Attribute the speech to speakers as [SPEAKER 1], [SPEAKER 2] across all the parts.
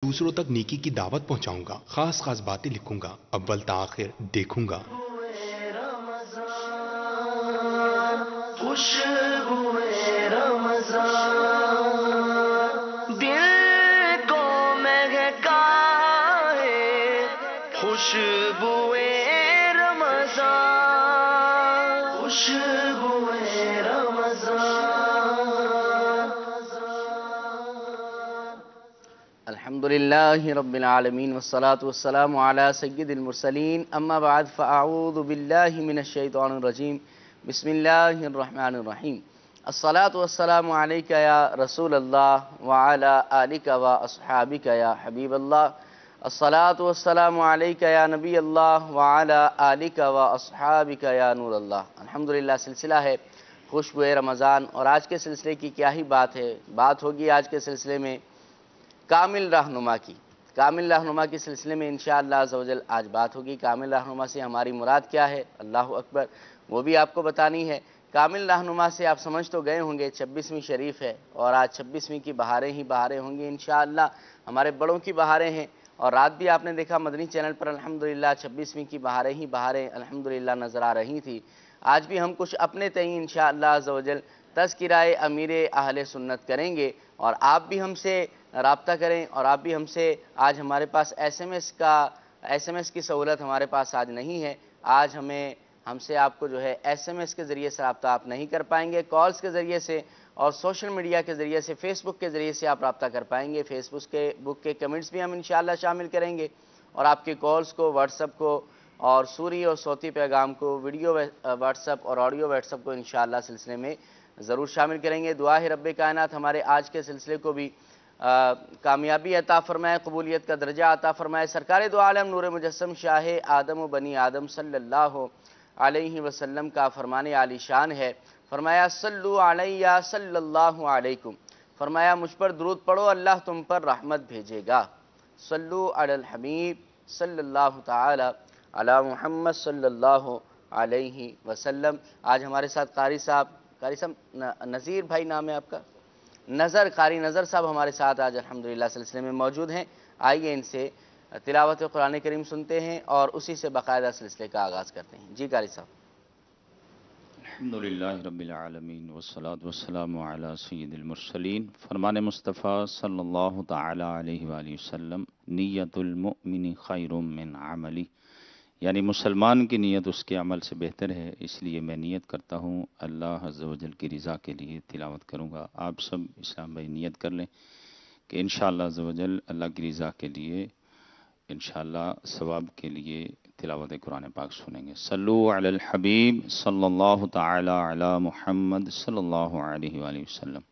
[SPEAKER 1] دوسروں تک نیکی کی دعوت پہنچاؤں گا، خاص خاص باتیں لکھوں گا، اول تاخر دیکھوں گا۔
[SPEAKER 2] خوشبوئے رمضان دل کو مہکائے، خوشبوئے رمضان، خوشبوئے رمضان۔ الحمدللہ رب العالمین والصلاة والسلام علی سید المرسلین، اما بعد فاعوذ باللہ من الشیطان الرجیم، بسم اللہ الرحمن الرحیم۔ الصلاة والسلام علیکہ یا رسول اللہ وعلی آلک و اصحابک یا حبیب اللہ۔ الصلاة والسلام علیکہ یا نبی اللہ وعلی آلک و اصحابک یا نور اللہ۔ الحمدللہ سلسلہ ہے خوشبوئے رمضان، اور آج کے سلسلے کی کیا ہی بات ہے، بات ہوگی آج کے سلسلے میں کامل رہنما کی۔ کامل رہنما کے سلسلے میں انشاءاللہ عزوجل آج بات ہوگی۔ کامل رہنما سے ہماری مراد کیا ہے، اللہ اکبر، وہ بھی آپ کو بتانی ہے۔ کامل رہنما سے آپ سمجھ تو گئے ہوں گے 26ویں شریف ہے، اور آج 26ویں کی بہاریں ہی بہاریں ہوں گی انشاءاللہ، ہمارے بڑوں کی بہاریں ہیں۔ اور رات بھی آپ نے دیکھا مدنی چینل پر الحمدللہ 26ویں کی بہاریں ہی بہاریں الحمدللہ نظر آ رہی تھی۔ آج بھی ہم کچھ اپنے تئیں انشاءاللہ عزوجل تذکرہ امیر اہل سنت کریں گے، اور آپ بھی ہم سے رابطہ کریں، اور آپ بھی ہم سے آج ہمارے پاس ایس ایم ایس کی سہولت ہمارے پاس آج نہیں ہے۔ آج ہم سے آپ کو جو ہے ایس ایم ایس کے ذریعے سے رابطہ آپ نہیں کر پائیں گے، کالز کے ذریعے سے اور سوشل میڈیا کے ذریعے سے، فیس بک کے ذریعے سے آپ رابطہ کر پائیں گے۔ فیس بک کے کمنٹس بھی ہم انشاءاللہ شامل کریں گے، اور آپ کے کالز کو، واٹس ایپ کو، اور صوری اور صوتی پیغام کو، ویڈیو واٹس ایپ اور آڈیو واٹس ایپ کو انشاءاللہ سلسلے میں ضرور شامل کریں گے۔ دعا ہے رب کائنات ہمارے آج کے سلسلے کو بھی کامیابی عطا فرمائے، قبولیت کا درجہ عطا فرمائے۔ سرکار دو عالم نور مجسم شاہ آدم و بنی آدم صلی اللہ علیہ وسلم کا فرمان عالی شان ہے، فرمایا صلو علیہ صلی اللہ علیکم، فرمایا مجھ پر درود پڑھو اللہ تم پر رحمت بھیجے گا۔ صلو علی الحبیب صلی اللہ تعالی علی محمد صلی اللہ علیہ وسلم۔ آج ہمارے ساتھ قاری صاحب نذیر بھائی نام ہے آپ کا، قاری نظر صاحب ہمارے ساتھ آج الحمدللہ سلسلے میں موجود ہیں۔ آئیے ان سے تلاوت قرآن کریم سنتے ہیں اور اسی سے باقاعدہ سلسلے کا آغاز کرتے ہیں۔ جی قاری صاحب۔
[SPEAKER 3] الحمدللہ رب العالمین والصلاة والسلام علی سید المرسلین۔ فرمان مصطفیٰ صلی اللہ تعالی علیہ وآلہ وسلم، نیت المؤمن خیر من عملی، یعنی مسلمان کی نیت اس کے عمل سے بہتر ہے، اس لیے میں نیت کرتا ہوں اللہ عز و جل کی رضا کے لیے تلاوت کروں گا۔ آپ سب اسلام بھائی نیت کر لیں کہ انشاءاللہ عز و جل اللہ کی رضا کے لیے، انشاءاللہ ثواب کے لیے تلاوت قرآن پاک سنیں گے۔ صلو علی الحبیب صلی اللہ تعالی علی محمد صلی اللہ علیہ وآلہ وسلم۔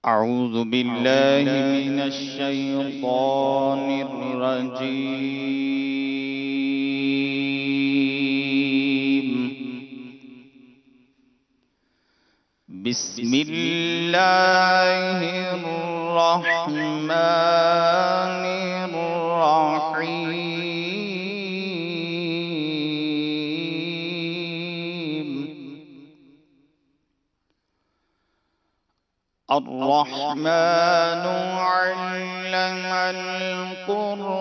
[SPEAKER 3] اعوذ باللہ من الشیطان الرجیم، بسم اللہ الرحمن الرحیم۔ الرحمن علم القرآن،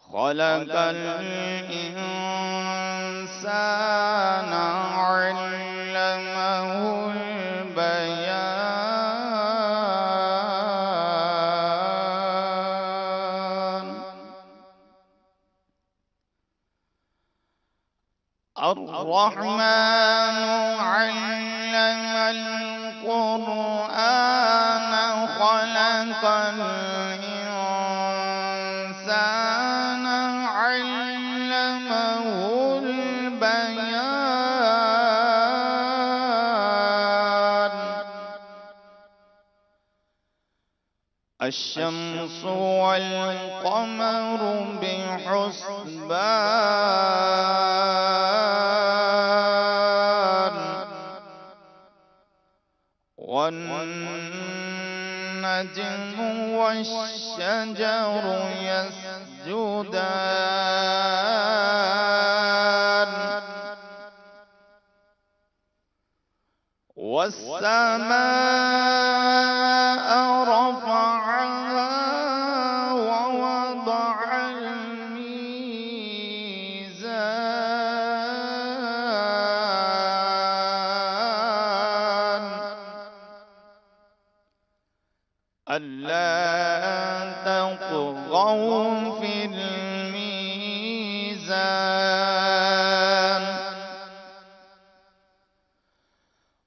[SPEAKER 3] خلق الإنسان علمه البيان، الرحمن علم القرآن، خلق الإنسان علمه البيان، الشمس والقمر بحسبان، والنجم والشجر يسجدان، والسماء رفعها ووضع الميزان ألا تطغوا في الميزان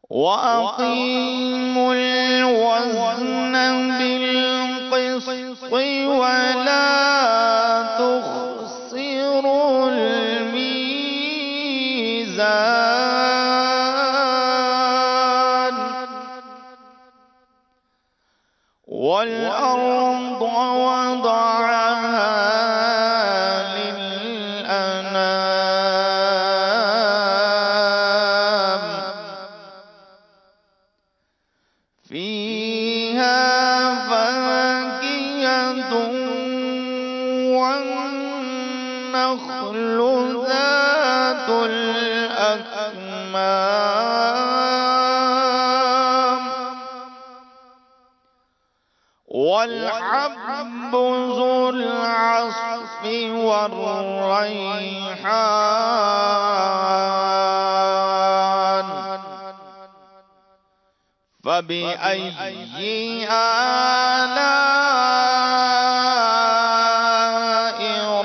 [SPEAKER 3] وأقيموا الوزن بالقسط ولا تخسروا الميزان والأرض وضعها للأنام فيها فاكهة والنخل ذات الأكمام والحب ذو العصف والريحان فبأي آلاء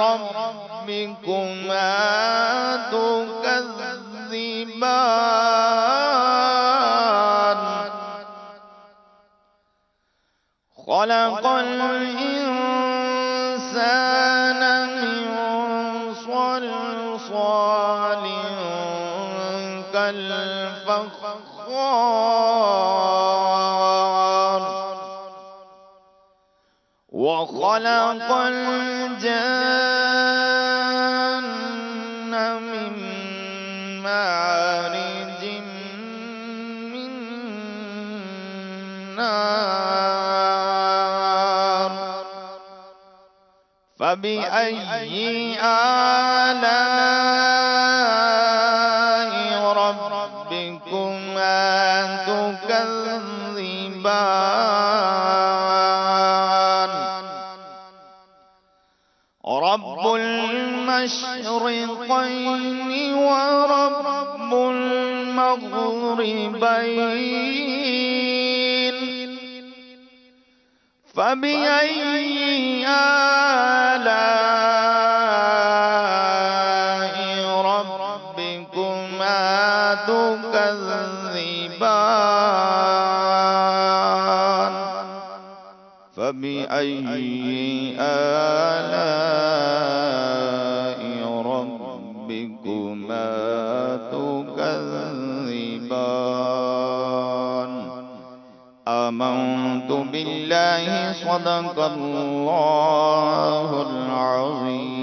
[SPEAKER 3] ربكما تكذبان خلق الإنسان من صلصال كالفخار وخلق الجن من مارج من نار فبأي آلاء ربكما تكذبان رب المشرقين ورب المغربين فبأي آلاء ربكما تكذبان فبأي آلاء ربكما تكذبان آمنت بالله صدق الله العظيم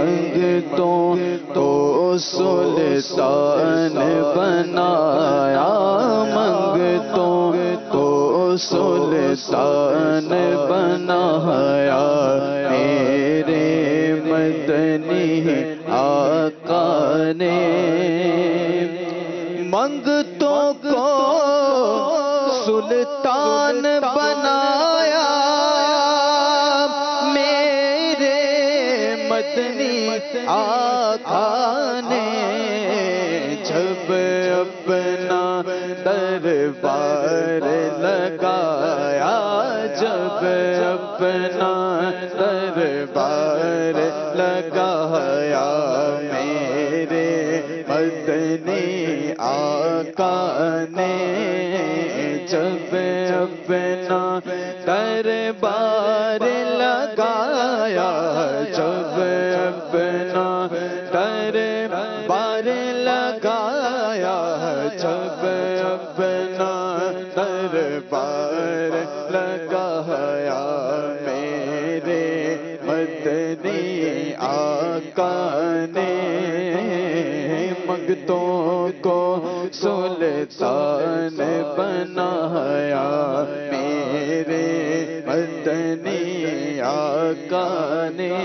[SPEAKER 4] منگتوں کو سلطان بنایا، منگتوں کو سلطان بنایا، میرے مدنی آقا نے منگتوں کو سلطان بنایا، میرے مدنی آقا نے جب اپنا دربار لگایا، جب اپنا دربار لگایا، میرے مدنی آقا نے جب اپنا دربار لگایا، جب اپنا دربار لگایا، جب اپنا دربار لگایا، میرے مدنی آقا نے منگتوں کو سلطان بنایا، میرے مدنی آقا نے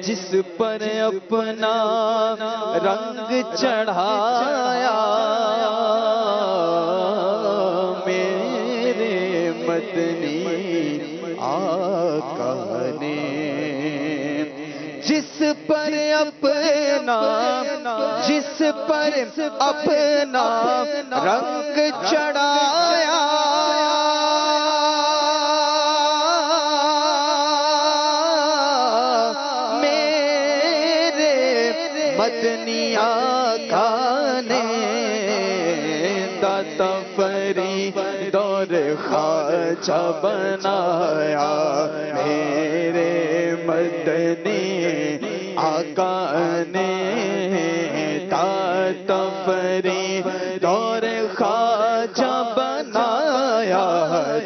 [SPEAKER 4] جس پر اپنا رنگ چڑھایا، میرے مدنی آقا نے جس پر اپنا رنگ چڑھایا، میرے مدنی آقا نے داتا فرید اور خواجہ بنایا، میرے مدنی آقا نے داتا فرید اور خواجہ بنایا،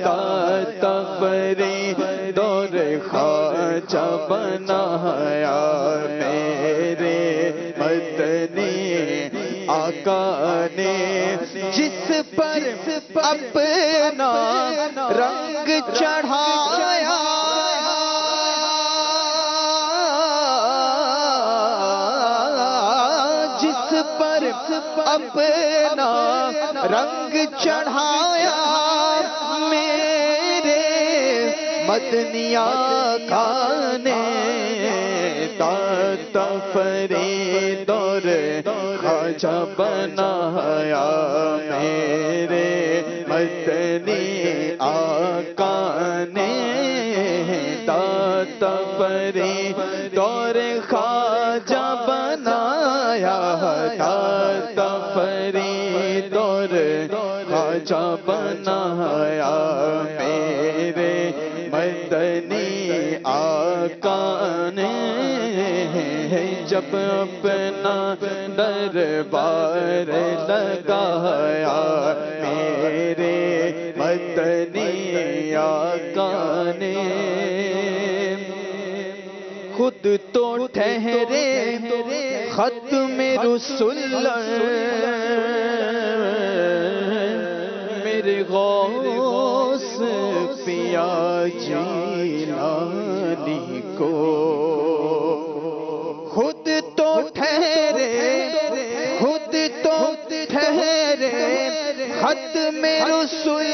[SPEAKER 4] داتا فرید اور خواجہ بنایا، میرے مدنی آقا نے جس پر اپنا رنگ چڑھایا، جس پر اپنا رنگ چڑھایا، میرے مدنی آقا نے داتا فرید اور خواجہ بنایا، میرے مدنی آقا نے داتا فرید اور خواجہ بنایا، داتا فرید اور خواجہ بنایا، میرے مدنی آقا نے جب اپنا دربار لگایا، میرے مدنی آقا نے خود تو ٹھہرے ختم رسول، میرے غوث پیا جیلانی کو، خود تو ٹھہرے ختم رسول،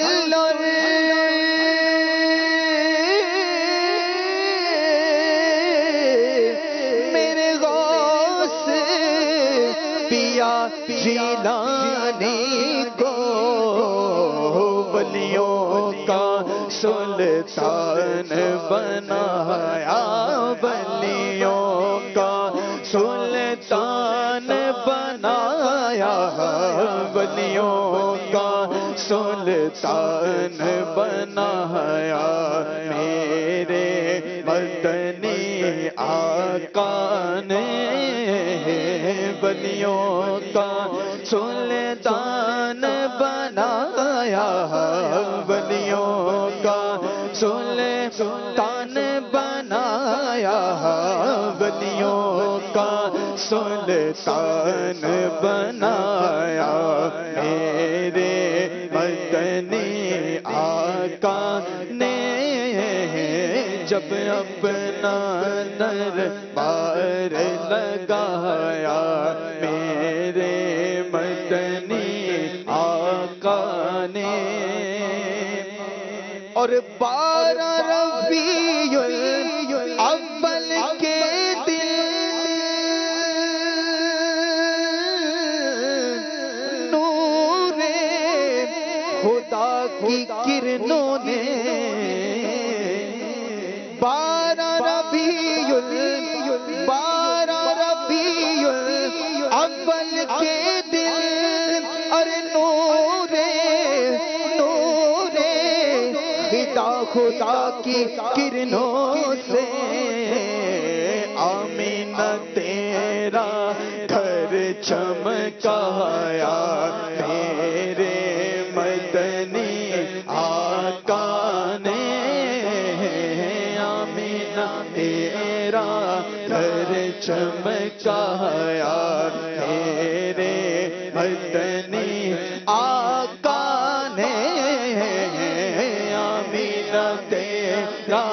[SPEAKER 4] میرے غوث پیا جیلانی کو، ولیوں کا سلطان بنایا، ولیوں کا سلطان بنایا، ولیوں کا سلطان بنایا، میرے مدنی آقا نے ولیوں کا سلطان بنایا، ولیوں کا سلطان بنایا،
[SPEAKER 5] ولیوں کا سلطان بنایا میرے مدنی آقا نے جب اپنا دربار لگایا میرے مدنی آقا نے اور 12 ربیع الاول کے دن نور خدا کی کرنوں نے 12 ربیع الاول کے دن اور نور خدا کی کرنوں سے آمینہ تیرا گھر چمکایا میرے مدنی آقا نے آمینہ تیرا گھر چمکایا میرے مدنی آقا نے تیرا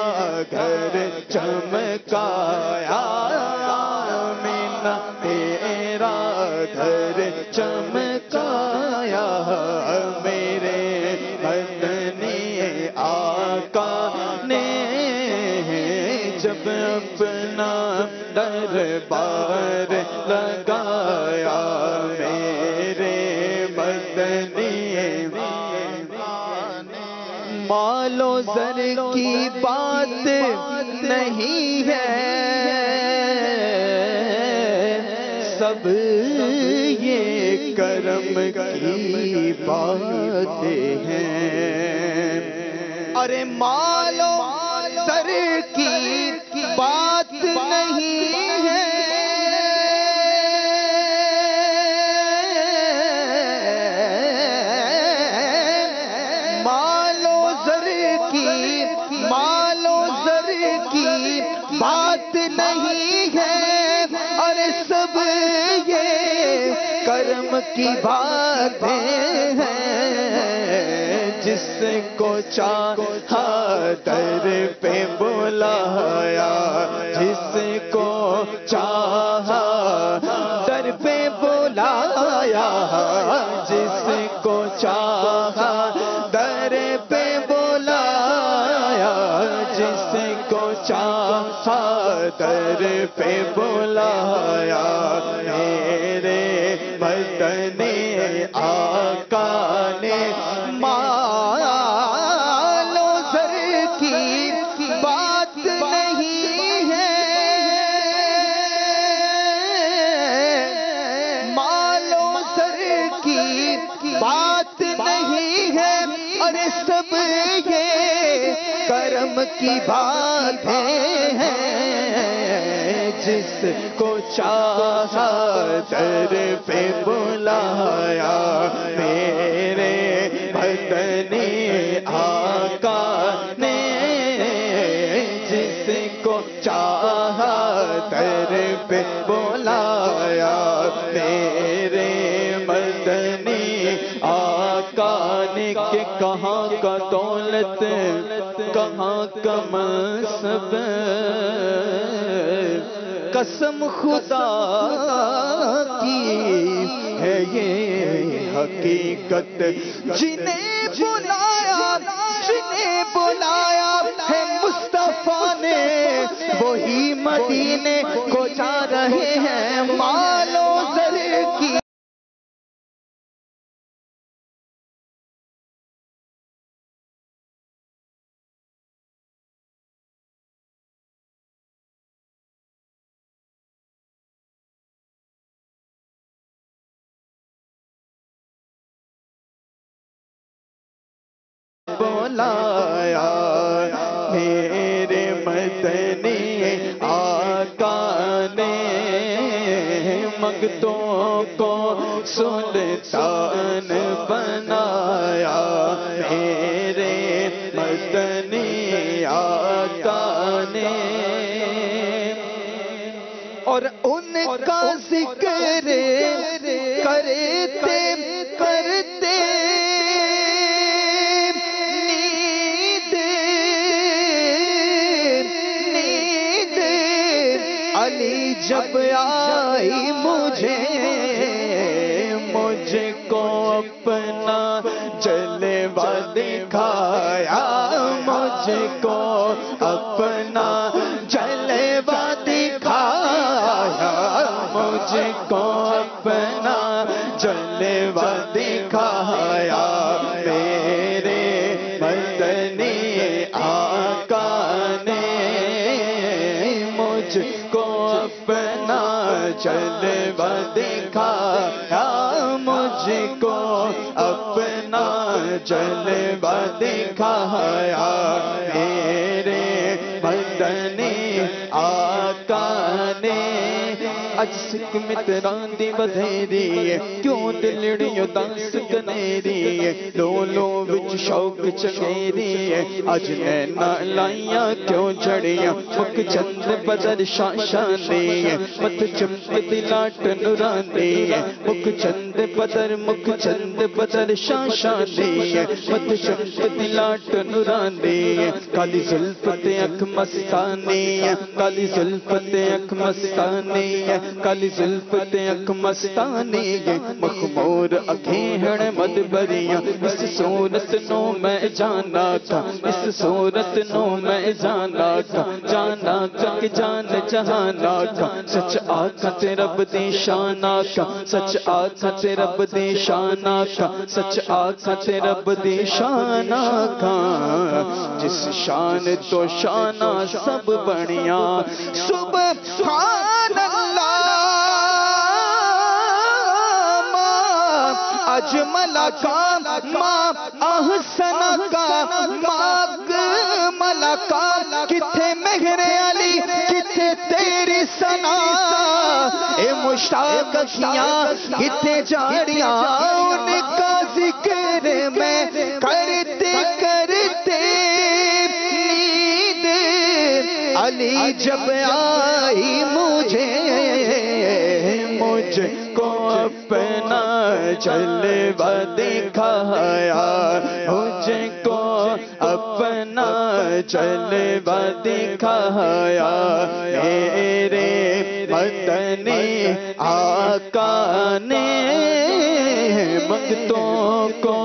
[SPEAKER 5] گھر چمکایا آمینہ تیرا گھر چمکایا میرے مدنی آقا نے جب اپنا دربار لگایا میرے مدنی مال و زر کی بات نہیں ہے سب یہ کرم کی باتیں ہیں ارے مال و زر کی بات نہیں ہے بات نہیں ہے اور سب یہ کرم کی باتیں ہیں جس کو چاہا در پہ بلایا جس کو چاہا در پہ بلایا جس کو چاہا در پہ بلایا جس کو چاہا در پہ بلایا میرے مدنی آقا نے مال و زر کی بات نہیں ہے مال و زر کی بات نہیں ہے اور سب یہ کرم کی باتیں ہیں جس کو چاہا در پہ بلایا میرے مدنی آقا نے جس کو چاہا در پہ بلایا میرے مدنی آقا نے کہ کہاں کا دولت کہاں کا منصب قسم خدا کی ہے یہ حقیقت جنہیں بلایا ہے مصطفیٰ نے وہی مدینے کو جا رہے ہیں مال و زر کی بلایا میرے مدنی آقا نے مگتوں کو سلطان بنایا میرے مدنی آقا نے اور ان کا ذکر کرتے کرتے نیند علی جب آئی مجھ کو اپنا جلوہ دکھایا، مجھ کو اپنا جلوہ دکھایا، مجھ کو اپنا جلوہ دکھایا، میرے مدنی آقا نے مجھ کو اپنا جلوہ دکھایا، مجھ کو اپنا جلوہ دکھایا، میرے مدنی آقا نے اج سکھ متران دی بدھیری کیوں دلڑی اداس کنیری لولو وچ شوق چنگیری اج نینا لائیاں کیوں جڑیاں مکھ چند بدر شاشاندی مت چمکتی لاٹ نورانی مکھ چند بدر شاشاندی مت چمکتی لاٹ نورانی کالی زلف تے اکھ مستانی کالی زلف تے اکھ مستانی کالی زلف تے اکھ مستانی مخمور اکھیں ہن مدبریاں اس صورت نو میں جانا تھا اس صورت نو میں جانا تھا جانا تھا کہ جان جہانا تھا سچ آقا تے رب دی شان آقا سچ آقا تے رب دی شان آقا سچ آقا تے رب دی شان آقا جس شان تو شانہ سب بڑیاں سبحان اللہ اجمل کا ما احسن کا ماگمل کا کتھے مہر علی کتھے تیری ثنا اے مشتاق کیاں کتھے جاڑیاں ان کا ذکر میں کرتے کرتے نیند علی جب آئی مجھ کو اپنا جلوہ دکھایا مجھ کو اپنا جلوہ دکھایا میرے مدنی آقا نے منگتوں کو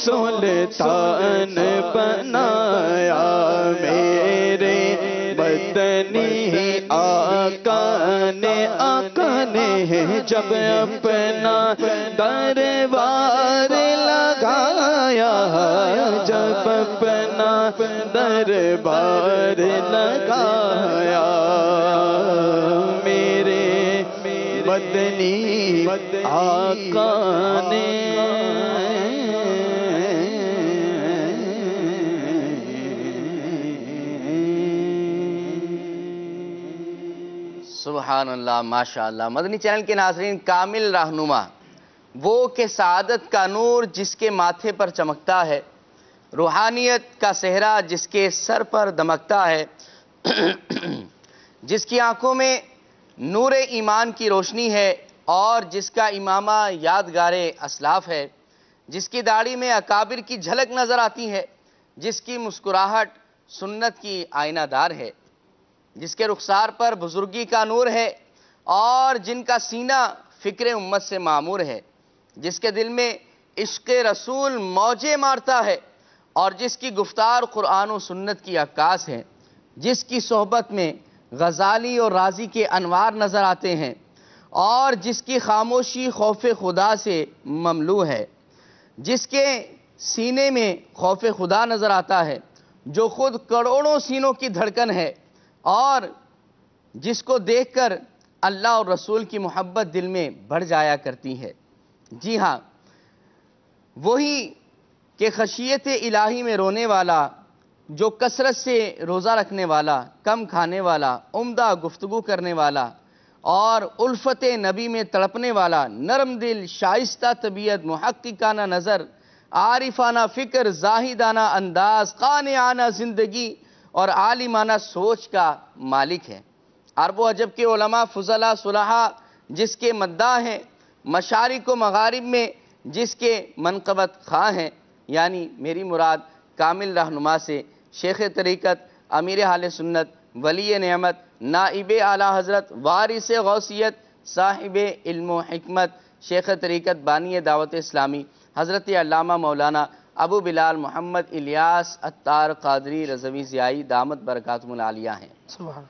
[SPEAKER 5] سلطان بنایا میرے مدنی آقا نے جب اپنا دربار لگایا جب اپنا دربار لگایا میرے مدنی آقا نے
[SPEAKER 2] سبحان اللہ ماشاءاللہ۔ مدنی چینل کے ناظرین، کامل رہنما وہ کہ سعادت کا نور جس کے ماتھے پر چمکتا ہے، روحانیت کا صحرا جس کے سر پر دمکتا ہے، جس کی آنکھوں میں نور ایمان کی روشنی ہے اور جس کا امامہ یادگار اسلاف ہے، جس کی داڑھی میں اکابر کی جھلک نظر آتی ہے، جس کی مسکراہٹ سنت کی آئینہ دار ہے، جس کے رخسار پر بزرگی کا نور ہے اور جن کا سینہ فکر امت سے معمور ہے، جس کے دل میں عشق رسول موجیں مارتا ہے اور جس کی گفتار قرآن و سنت کی عکاس ہے، جس کی صحبت میں غزالی اور رازی کے انوار نظر آتے ہیں اور جس کی خاموشی خوف خدا سے مملو ہے، جس کے سینے میں خوف خدا نظر آتا ہے جو خود کروڑوں سینوں کی دھڑکن ہے اور جس کو دیکھ کر اللہ اور رسول کی محبت دل میں بڑھ جایا کرتی ہے۔ جی ہاں، وہی کہ خشیت الہی میں رونے والا، جو کثرت سے روزہ رکھنے والا، کم کھانے والا، عمدہ گفتگو کرنے والا اور الفت نبی میں تڑپنے والا، نرم دل، شائستہ طبیعت، محققانہ نظر، عارفانہ فکر، زاہدانہ انداز، قانعانہ زندگی اور عالمانہ سوچ کا مالک ہے۔ عرب و عجب کے علماء فضلاء صلحاء جس کے مداح ہیں، مشارق و مغارب میں جس کے منقبت خواہ ہیں، یعنی میری مراد کامل رہنما سے شیخ طریقت امیر اہل سنت ولی نعمت نائب اعلیٰ حضرت وارث غوثیت صاحب علم و حکمت شیخ طریقت بانی دعوت اسلامی حضرت علامہ مولانا ابو بلال محمد الیاس عطار قادری رضوی ضیائی دامت برکاتہم العالیہ ہیں۔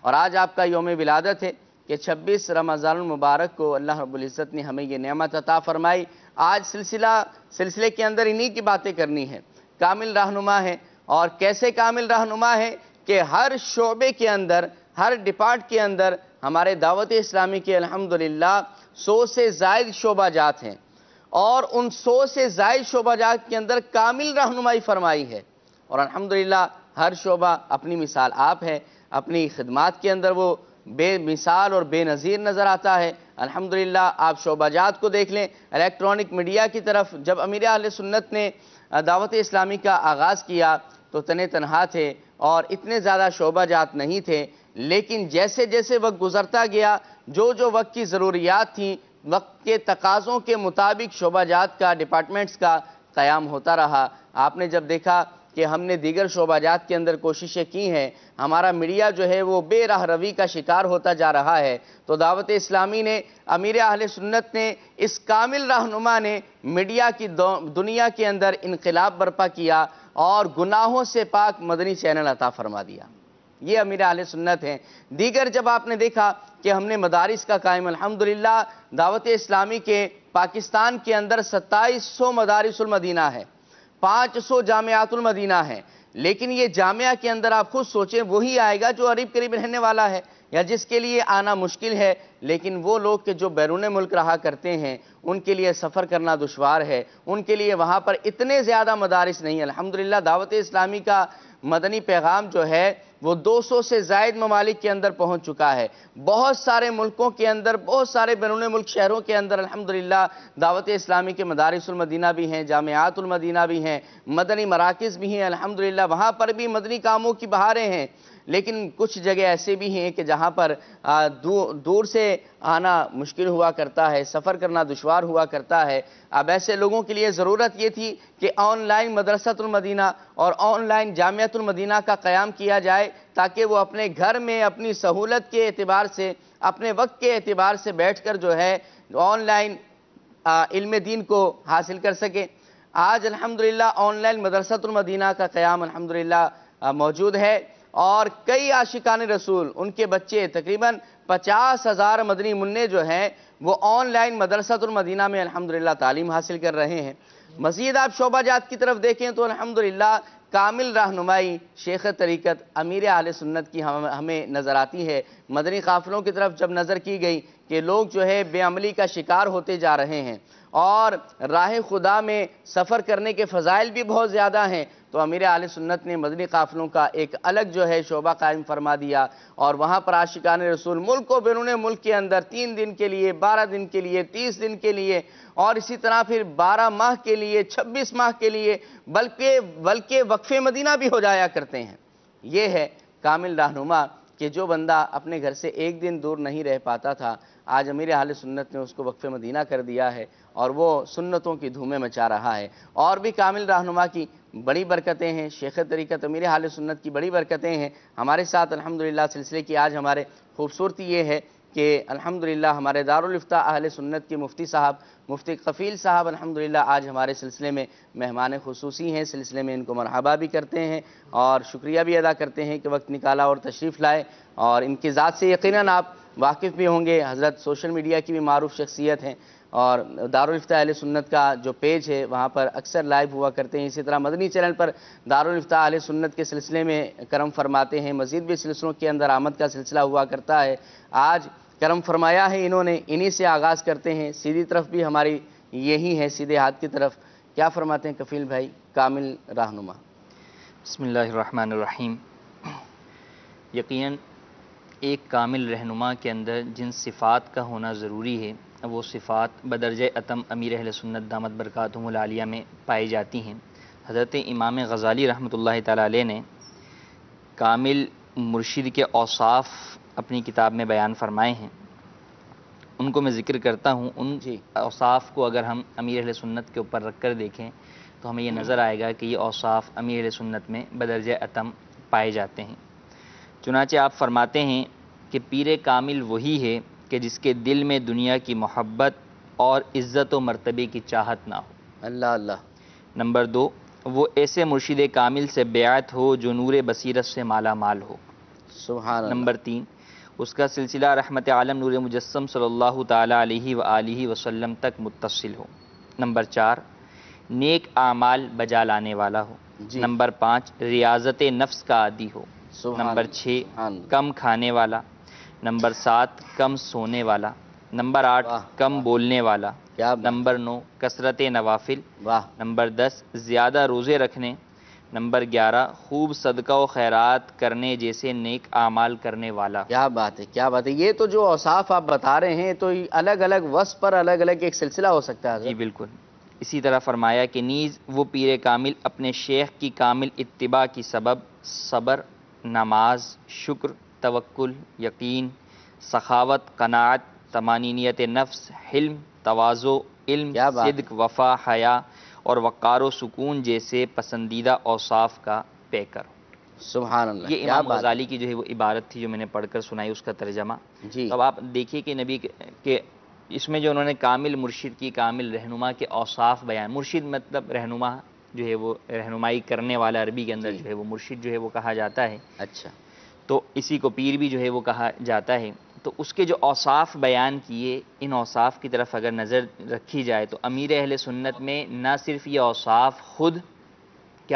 [SPEAKER 2] اور آج آپ کا یوم ولادت ہے کہ 26 رمضان المبارک کو اللہ رب العزت نے ہمیں یہ نعمت عطا فرمائی۔ آج سلسلے کے اندر انہی کی باتیں کرنی ہے۔ کامل رہنما ہے، اور کیسے کامل رہنما ہے کہ ہر شعبے کے اندر، ہر ڈپارٹ کے اندر ہمارے دعوت اسلامی کے الحمدللہ 100 سے زائد شعبہ جات ہیں، اور ان 100 سے زائد شعبہ جات کے اندر کامل رہنمائی فرمائی ہے، اور الحمدللہ ہر شعبہ اپنی مثال آپ ہے، اپنی خدمات کے اندر وہ بے مثال اور بے نظیر نظر آتا ہے۔ الحمدللہ آپ شعبہ جات کو دیکھ لیں، الیکٹرانک میڈیا کی طرف جب امیر اہل سنت نے دعوت اسلامی کا آغاز کیا تو تنے تنہا تھے اور اتنے زیادہ شعبہ جات نہیں تھے، لیکن جیسے جیسے وقت گزرتا گیا، جو وقت کی ضروریات تھیں، وقت کے تقاضوں کے مطابق شعبہ جات کا، ڈپارٹمنٹس کا قیام ہوتا رہا۔ آپ نے جب دیکھا کہ ہم نے دیگر شعبہ جات کے اندر کوششیں کی ہیں، ہمارا میڈیا جو ہے وہ بے راہ روی کا شکار ہوتا جا رہا ہے، تو دعوت اسلامی نے، امیر اہل سنت نے، اس کامل رہنما نے میڈیا کی دنیا کے اندر انقلاب برپا کیا اور گناہوں سے پاک مدنی چینل عطا فرما دیا۔ یہ امیر اہل سنت ہیں۔ دیگر جب آپ نے دیکھا کہ ہم نے مدارس کا قائم، الحمدللہ دعوت اسلامی کے پاکستان کے اندر 2700 مدارس المدینہ ہے، 500 جامعات المدینہ ہیں، لیکن یہ جامعہ کے اندر آپ خود سوچیں وہی آئے گا جو قریب رہنے والا ہے یا جس کے لیے آنا مشکل ہے، لیکن وہ لوگ کہ جو بیرون ملک رہا کرتے ہیں ان کے لیے سفر کرنا دشوار ہے، ان کے لیے وہاں پر اتنے زیادہ مدارس نہیں۔ الحمدللہ دعوت اسلامی کا مدنی پیغام جو ہے وہ 200 سے زائد ممالک کے اندر پہنچ چکا ہے، بہت سارے ملکوں کے اندر، بہت سارے بیرون ملک شہروں کے اندر الحمدللہ دعوت اسلامی کے مدارس المدینہ بھی ہیں، جامعات المدینہ بھی ہیں، مدنی مراکز بھی ہیں، الحمدللہ وہاں پر بھی مدنی کاموں کی بہاریں ہیں۔ لیکن کچھ جگہ ایسے بھی ہیں کہ جہاں پر دور سے آنا مشکل ہوا کرتا ہے، سفر کرنا دشوار ہوا کرتا ہے۔ اب ایسے لوگوں کے لیے ضرورت یہ تھی کہ آن لائن مدرسۃ المدینہ اور آن لائن جامعۃ المدینہ کا قیام کیا جائے، تاکہ وہ اپنے گھر میں اپنی سہولت کے اعتبار سے، اپنے وقت کے اعتبار سے بیٹھ کر جو ہے آن لائن علم دین کو حاصل کر سکیں۔ آج الحمدللہ آن لائن مدرسۃ المدینہ کا قیام الحمدللہ موجود ہے، اور کئی عاشقان رسول، ان کے بچے تقریباً 50,000 مدنی منع جو ہیں وہ آن لائن مدرسۃ المدینہ میں الحمدللہ تعلیم حاصل کر رہے ہیں۔ مزید آپ شعبہ جات کی طرف دیکھیں تو الحمدللہ کامل رہنمائی شیخ طریقت امیر اہل سنت کی ہمیں نظر آتی ہے۔ مدنی قافلوں کی طرف جب نظر کی گئی کہ لوگ جو ہے بے عملی کا شکار ہوتے جا رہے ہیں اور راہ خدا میں سفر کرنے کے فضائل بھی بہت زیادہ ہیں، تو امیر اہل سنت نے مدنی قافلوں کا ایک الگ جو ہے شعبہ قائم فرما دیا، اور وہاں پر عاشقان رسول ملک و بیرون ملک کے اندر 3 دن کے لیے، 12 دن کے لیے، 30 دن کے لیے، اور اسی طرح پھر 12 ماہ کے لیے، 26 ماہ کے لیے، بلکہ وقف مدینہ بھی ہو جایا کرتے ہیں۔ یہ ہے کامل رہنما کہ جو بندہ اپنے گھر سے 1 دن دور نہیں رہ پاتا تھا، آج امیر اہل سنت نے اس کو وقف مدینہ کر دیا ہے اور وہ سنتوں کی دھومیں مچا رہا ہے۔ اور بھی کامل رہنما کی بڑی برکتیں ہیں، شیخ طریقت امیر اہل سنت کی بڑی برکتیں ہیں ہمارے ساتھ الحمدللہ۔ سلسلے کی آج ہمارے خوبصورتی یہ ہے کہ الحمدللہ ہمارے دارالفتہ اہل سنت کے مفتی صاحب، مفتی کفیل صاحب الحمدللہ آج ہمارے سلسلے میں مہمان خصوصی ہیں۔ سلسلے میں ان کو مرحبا بھی کرتے ہیں اور شکریہ بھی ادا کرتے ہیں کہ وقت نکالا اور تشریف لائے، اور ان کی ذات سے یقیناً آپ واقف بھی ہوں گے۔ حضرت سوشل میڈیا کی بھی معروف شخصیت ہیں، اور دارالفتہ اہل سنت کا جو پیج ہے وہاں پر اکثر لائیو ہوا کرتے ہیں۔ اسی طرح مدنی چینل پر دارالفتہ اہل سنت کے سلسلے میں کرم فرماتے ہیں، مزید بھی سلسلوں کے اندر آمد کا سلسلہ ہوا کرتا ہے۔ آج کرم فرمایا ہے انہوں نے، انہی سے آغاز کرتے ہیں۔ سیدھی طرف بھی ہماری یہی ہے، سیدھے ہاتھ کی طرف کیا فرماتے ہیں کفیل بھائی؟ کامل رہنما۔
[SPEAKER 6] بسم اللہ الرحمن الرحیم۔ یقیناً ایک کامل رہنما کے اندر جن صفات کا ہونا ضروری ہے وہ صفات بدرجہ اتم امیر اہل سنت دامت برکاتہم العالیہ میں پائی جاتی ہیں۔ حضرت امام غزالی رحمۃ اللہ تعالی علیہ نے کامل مرشد کے اوصاف اپنی کتاب میں بیان فرمائے ہیں ان کو میں ذکر کرتا ہوں. ان اوصاف کو اگر ہم امیر اہل سنت کے اوپر رکھ کر دیکھیں تو ہمیں یہ نظر آئے گا کہ یہ اوصاف امیر اہل سنت میں بدرجہ اتم پائے جاتے ہیں. چنانچہ آپ فرماتے ہیں کہ پیر کامل وہی ہے کہ جس کے دل میں دنیا کی محبت اور عزت و مرتبے کی چاہت نہ ہو.
[SPEAKER 2] اللہ اللہ.
[SPEAKER 6] نمبر 2، وہ ایسے مرشد کامل سے بیعت ہو جو نور بصیرت سے مالا مال ہو.
[SPEAKER 2] سبحان اللہ.
[SPEAKER 6] نمبر 3، اس کا سلسلہ رحمت عالم نور مجسم صلی اللہ تعالی علیہ وآلہ وسلم تک متصل ہو. نمبر 4، نیک اعمال بجا لانے والا ہو. نمبر 5، ریاضت نفس کا عادی ہو. نمبر 6، کم کھانے والا. نمبر 7، کم سونے والا. نمبر 8، کم بولنے والا. نمبر 9، کثرت نوافل. نمبر 10، زیادہ روزے رکھنے. نمبر 11، خوب صدقہ و خیرات کرنے جیسے نیک اعمال کرنے والا.
[SPEAKER 2] کیا بات ہے، کیا بات ہے. یہ تو جو اوصاف آپ بتا رہے ہیں تو الگ الگ وصف پر الگ الگ ایک سلسلہ ہو سکتا ہے.
[SPEAKER 6] جی بالکل. اسی طرح فرمایا کہ نیز وہ پیر کامل اپنے شیخ کی کامل اتباع کی سبب صبر، نماز، شکر، توکل، یقین، سخاوت، قناعت، طمانینیت نفس، حلم، تواضع، علم، صدق، وفا، حیا اور وقار و سکون جیسے پسندیدہ اوصاف کا پیکر.
[SPEAKER 2] سبحان اللہ.
[SPEAKER 6] یہ امام غزالی کی جو ہے وہ عبارت تھی جو میں نے پڑھ کر سنائی، اس کا ترجمہ. اب آپ دیکھیے کہ نبی کے اس میں جو انہوں نے کامل مرشد کی، کامل رہنما کے اوصاف بیان. مرشد مطلب رہنما جو ہے وہ رہنمائی کرنے والا، عربی کے اندر جو ہے وہ مرشد جو ہے وہ کہا جاتا ہے.
[SPEAKER 2] اچھا.
[SPEAKER 6] تو اسی کو پیر بھی جو ہے وہ کہا جاتا ہے. تو اس کے جو اوصاف بیان کیے، ان اوصاف کی طرف اگر نظر رکھی جائے تو امیر اہل سنت میں نہ صرف یہ اوصاف خود کہ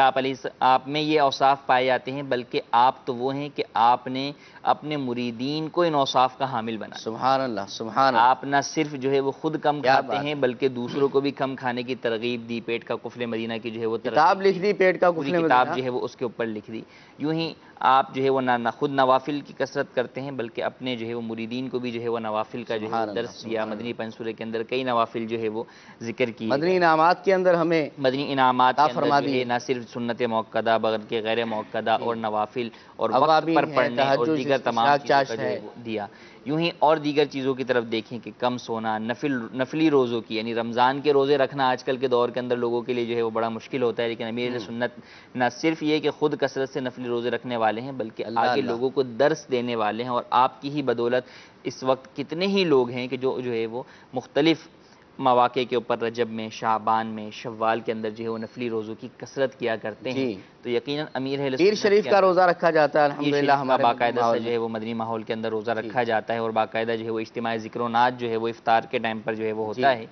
[SPEAKER 6] آپ میں یہ اوصاف پائے جاتے ہیں، بلکہ آپ تو وہ ہیں کہ آپ نے اپنے مریدین کو ان اوصاف کا حامل بنا.
[SPEAKER 2] سبحان اللہ. سبحان اللہ.
[SPEAKER 6] آپ نہ صرف جو ہے وہ خود کم کھاتے ہیں بلکہ دوسروں کو بھی کم کھانے کی ترغیب دی. پیٹ کا قفل مدینہ کی جو ہے وہ
[SPEAKER 2] کتاب لکھ دی، پیٹ کا قفل مدینہ
[SPEAKER 6] کتاب جو ہے وہ اس کے اوپر لکھ دی. یوں ہی آپ جو ہے وہ نہ خود نوافل کی کثرت کرتے ہیں بلکہ اپنے جو ہے وہ مریدین کو بھی جو ہے وہ نوافل کا جو ہے درس دیا. مدنی پنسورے کے اندر کئی نوافل جو ہے وہ ذکر کی.
[SPEAKER 2] مدنی انعامات کے اندر ہمیں
[SPEAKER 6] مدنی انعامات کے اندر جو ہے نہ صرف سنت موقدہ بلکہ غیر موقدہ اور نوافل اور وقت پر پڑھنے اور دیگر تمام چیزوں کا جو ہے وہ دیا. یوں ہی اور دیگر چیزوں کی طرف دیکھیں کہ کم سونا، نفلی روزوں کی، یعنی رمضان کے روزے رکھنا آج کل کے دور کے اندر لوگوں کے لیے جو ہے وہ بڑا مشکل ہوتا ہے، لیکن امیر اہل سنت نہ صرف یہ کہ خود کثرت سے نفلی روزے رکھنے والے ہیں بلکہ آگے لوگوں کو درس دینے والے ہیں. اور آپ کی ہی بدولت اس وقت کتنے ہی لوگ ہیں کہ جو ہے وہ مختلف مواقع کے اوپر رجب میں، شعبان میں، شوال کے اندر جو ہے وہ نفلی روزوں کی کثرت کیا کرتے ہیں. تو یقیناً امیر اہل سنت
[SPEAKER 2] پیر شریف کا روزہ رکھا جاتا ہے الحمدللہ ہمارے
[SPEAKER 6] باقاعدہ سے جو ہے وہ مدنی ماحول کے اندر روزہ رکھا جاتا ہے اور باقاعدہ جو ہے وہ اجتماع ذکر و نات جو ہے وہ افطار کے ٹائم پر جو ہے وہ ہوتا ہے.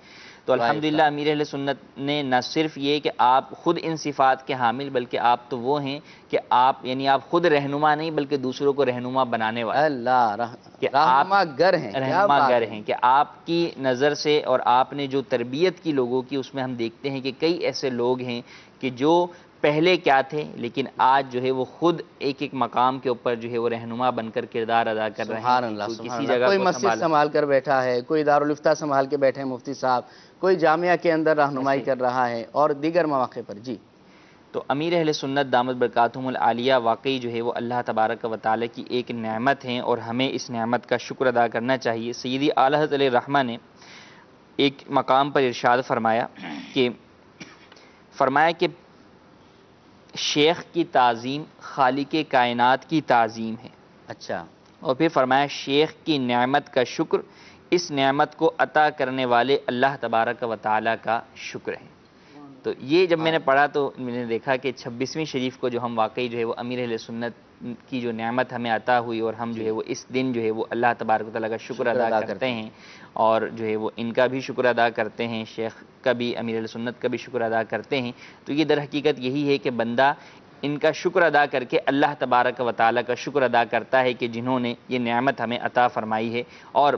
[SPEAKER 6] تو الحمدللہ امیر اہل سنت نے نہ صرف یہ کہ آپ خود ان صفات کے حامل بلکہ آپ تو وہ ہیں کہ آپ یعنی آپ خود رہنما نہیں بلکہ دوسروں کو رہنما بنانے والے.
[SPEAKER 2] اللہ رہنما گر ہیں.
[SPEAKER 6] رہنما گر ہیں کہ آپ کی نظر سے اور آپ نے جو تربیت کی لوگوں کی اس میں ہم دیکھتے ہیں کہ کئی ایسے لوگ ہیں کہ جو پہلے کیا تھے لیکن آج جو ہے وہ خود ایک ایک مقام کے اوپر جو ہے وہ رہنما بن کر کردار ادا کر رہے ہیں.
[SPEAKER 2] سبحان اللہ. کسی جگہ کوئی مسجد سنبھال کر بیٹھا ہے، کوئی دارالفتہ سنبھال کے بیٹھے ہیں مفتی صاحب، کوئی جامعہ کے اندر رہنمائی کر رہا ہے اور دیگر مواقع پر. جی
[SPEAKER 6] تو امیر اہل سنت دامت برکاتہم العالیہ واقعی جو ہے وہ اللہ تبارک و تعالی کی ایک نعمت ہیں اور ہمیں اس نعمت کا شکر ادا کرنا چاہیے. سیدی اعلیٰ حضرت علیہ الرحمہ نے ایک مقام پر ارشاد فرمایا کہ شیخ کی تعظیم خالق کائنات کی تعظیم ہے.
[SPEAKER 2] اچھا.
[SPEAKER 6] اور پھر فرمایا شیخ کی نعمت کا شکر اس نعمت کو عطا کرنے والے اللہ تبارک و تعالی کا شکر ہے. تو یہ جب میں نے پڑھا تو میں نے دیکھا کہ 26ویں شریف کو جو ہم واقعی جو ہے وہ امیر اہل سنت کی جو نعمت ہمیں عطا ہوئی اور ہم جو ہے وہ اس دن جو ہے وہ اللہ تبارک و تعالیٰ کا شکر ادا کرتے ہیں اور جو ہے وہ ان کا بھی شکر ادا کرتے ہیں، شیخ کا بھی، امیر اہل سنت کا بھی شکر ادا کرتے ہیں. تو یہ در حقیقت یہی ہے کہ بندہ ان کا شکر ادا کر کے اللہ تبارک و تعالیٰ کا شکر ادا کرتا ہے کہ جنہوں نے یہ نعمت ہمیں عطا فرمائی ہے. اور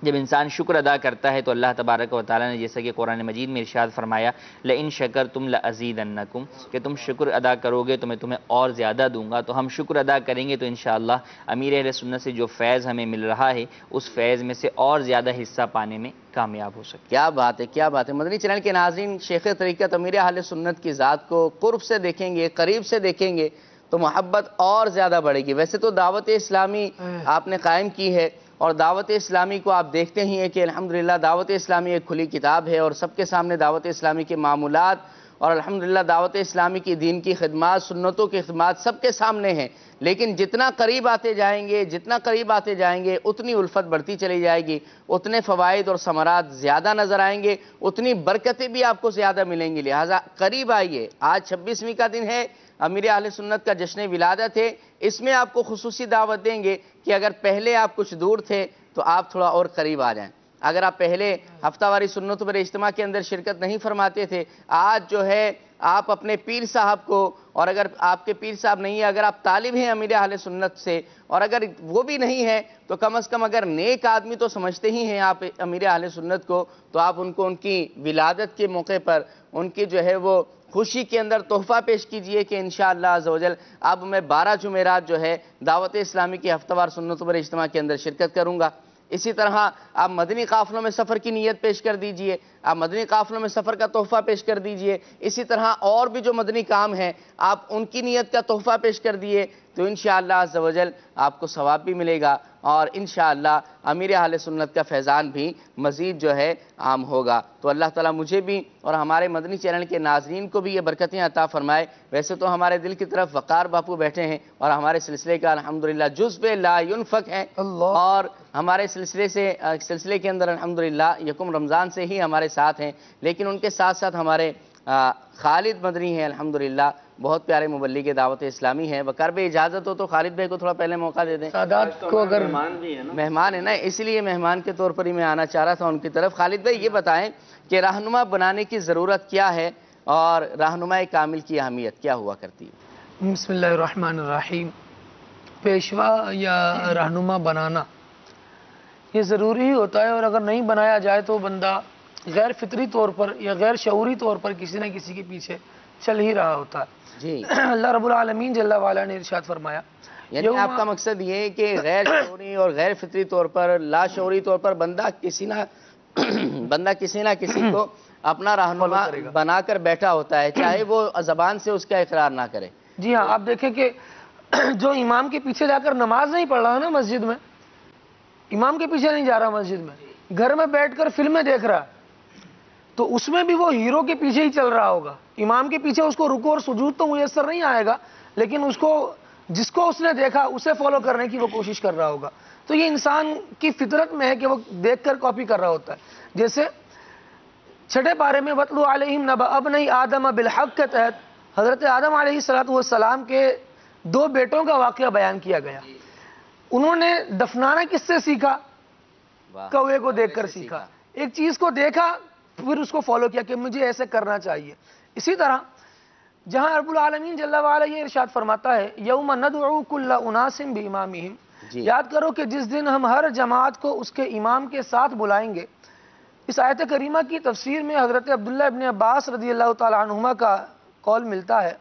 [SPEAKER 6] جب انسان شکر ادا کرتا ہے تو اللہ تبارک و تعالیٰ نے جیسا کہ قرآن مجید میں ارشاد فرمایا لئن شکرتم لازیدنکم، کہ تم شکر ادا کرو گے تو میں تمہیں اور زیادہ دوں گا. تو ہم شکر ادا کریں گے تو انشاءاللہ امیر اہل سنت سے جو فیض ہمیں مل رہا ہے اس فیض میں سے اور زیادہ حصہ پانے میں کامیاب ہو سکے.
[SPEAKER 2] کیا بات ہے، کیا بات ہے. مدنی چینل کے ناظرین، شیخ طریقت امیر اہل سنت کی ذات کو قرب سے دیکھیں گے، قریب سے دیکھیں گے تو محبت اور زیادہ بڑھے گی۔ ویسے تو دعوت اسلامی آپ نے قائم کی ہے، اور دعوت اسلامی کو آپ دیکھتے ہی ہیں کہ الحمدللہ دعوت اسلامی ایک کھلی کتاب ہے، اور سب کے سامنے دعوت اسلامی کے معمولات اور الحمدللہ دعوت اسلامی کی دین کی خدمات، سنتوں کی خدمات سب کے سامنے ہیں۔ لیکن جتنا قریب آتے جائیں گے اتنی الفت بڑھتی چلی جائے گی، اتنے فوائد اور ثمرات زیادہ نظر آئیں گے، اتنی برکتیں بھی آپ کو زیادہ ملیں گی۔ لہٰذا قریب آئیے، آج 26ویں کا دن ہے، امیر اہل سنت کا جشن ولادت ہے، اس میں آپ کو خصوصی دعوت دیں گے کہ اگر پہلے آپ کچھ دور تھے تو آپ تھوڑا اور قریب آ جائیں۔ اگر آپ پہلے ہفتہ واری سنتوں پر اجتماع کے اندر شرکت نہیں فرماتے تھے، آج جو ہے آپ اپنے پیر صاحب کو، اور اگر آپ کے پیر صاحب نہیں ہے، اگر آپ طالب ہیں امیر اہل سنت سے، اور اگر وہ بھی نہیں ہے تو کم از کم اگر نیک آدمی تو سمجھتے ہی ہیں آپ امیر اہل سنت کو، تو آپ ان کو ان کی ولادت کے موقع پر ان کی جو ہے وہ خوشی کے اندر تحفہ پیش کیجئے کہ انشاءاللہ عزوجل اب میں 12 جمعرات جو ہے دعوت اسلامی کی ہفتہ وار سنتوں پر اجتماع کے اندر شرکت کروں گا۔ اسی طرح آپ مدنی قافلوں میں سفر کی نیت پیش کر دیجئے، آپ مدنی قافلوں میں سفر کا تحفہ پیش کر دیجئے۔ اسی طرح اور بھی جو مدنی کام ہیں آپ ان کی نیت کا تحفہ پیش کر دیئے، تو انشاءاللہ عزوجل آپ کو ثواب بھی ملے گا، اور انشاءاللہ امیر اہل سنت کا فیضان بھی مزید جو ہے عام ہوگا۔ تو اللہ تعالیٰ مجھے بھی اور ہمارے مدنی چینل کے ناظرین کو بھی یہ برکتیں عطا فرمائے۔ ویسے تو ہمارے دل کی طرف وقار باپو بیٹھے ہیں اور ہمارے سلسلے کا الحمدللہ جزء لا ينفق ہے، اور ہمارے سلسلے کے اندر الحمدللہ یکم رمضان سے ہی ہمارے ساتھ ہیں، لیکن ان کے ساتھ ساتھ ہمارے خالد مدنی ہیں الحمدللہ، بہت پیارے مبلغ دعوت اسلامی ہیں۔ وقار بھائی اجازت ہو تو خالد بھائی کو تھوڑا پہلے موقع دے دیں۔
[SPEAKER 7] سادات کو اگر
[SPEAKER 2] مہمان ہے نا، اس لیے مہمان کے طور پر ہی میں آنا چاہ رہا تھا ان کی طرف۔ خالد بھائی یہ بتائیں کہ رہنما بنانے کی ضرورت کیا ہے، اور رہنماء کامل کی اہمیت کیا ہوا کرتی ہے؟
[SPEAKER 7] بسم اللہ الرحمن الرحیم، پیشوا یا رہنما بنانا یہ ضروری ہی ہوتا ہے، اور اگر نہیں بنایا جائے تو بندہ غیر فطری طور پر یا غیر شعوری طور پر کسی نہ کسی کے پیچھے چل ہی رہا ہوتا ہے۔
[SPEAKER 2] جی،
[SPEAKER 7] اللہ رب العالمین جل وعلا نے ارشاد فرمایا،
[SPEAKER 2] یعنی آپ کا مقصد یہ ہے کہ غیر شعوری اور غیر فطری طور پر، لا شعوری طور پر بندہ کسی نہ کسی کو اپنا رہنما بنا کر بیٹھا ہوتا ہے، چاہے وہ زبان سے اس کا اقرار نہ کرے۔
[SPEAKER 7] جی ہاں، آپ دیکھیں کہ جو امام کے پیچھے جا کر نماز نہیں پڑھ رہا نا مسجد میں، امام کے پیچھے نہیں جا رہا مسجد میں، گھر میں بیٹھ کر فلمیں دیکھ رہا، تو اس میں بھی وہ ہیرو کے پیچھے ہی چل رہا ہوگا۔ امام کے پیچھے اس کو رکوع اور سجود تو میسر نہیں آئے گا، لیکن جس کو اس نے دیکھا اسے فالو کرنے کی وہ کوشش کر رہا ہوگا۔ تو یہ انسان کی فطرت میں ہے کہ وہ دیکھ کر کاپی کر رہا ہوتا ہے۔ جیسے 6 پارے میں وَاتْلُ عَلَيْهِمْ نَبَأَ ابْنَيْ آدَمَ بِالْحَقِّ کے تحت حضرت آدم علیہ السلام کے 2 بیٹوں کا واقعہ بیان کیا گیا۔ انہوں نے دفنانا کس سے سیکھا؟ کوے کو دیکھ کر سیکھا۔ ایک چیز کو دیکھا پھر اس کو فالو کیا کہ مجھے ایسے کرنا چاہیے۔ اسی طرح جہاں رب العالمین جل وعلا یہ ارشاد فرماتا ہے یوم ندعو کل اناس بامامہم، یاد کرو کہ جس دن ہم ہر جماعت کو اس کے امام کے ساتھ بلائیں گے۔ اس آیت کریمہ کی تفسیر میں حضرت عبداللہ ابن عباس رضی اللہ تعالی عنہما کا قول ملتا ہے،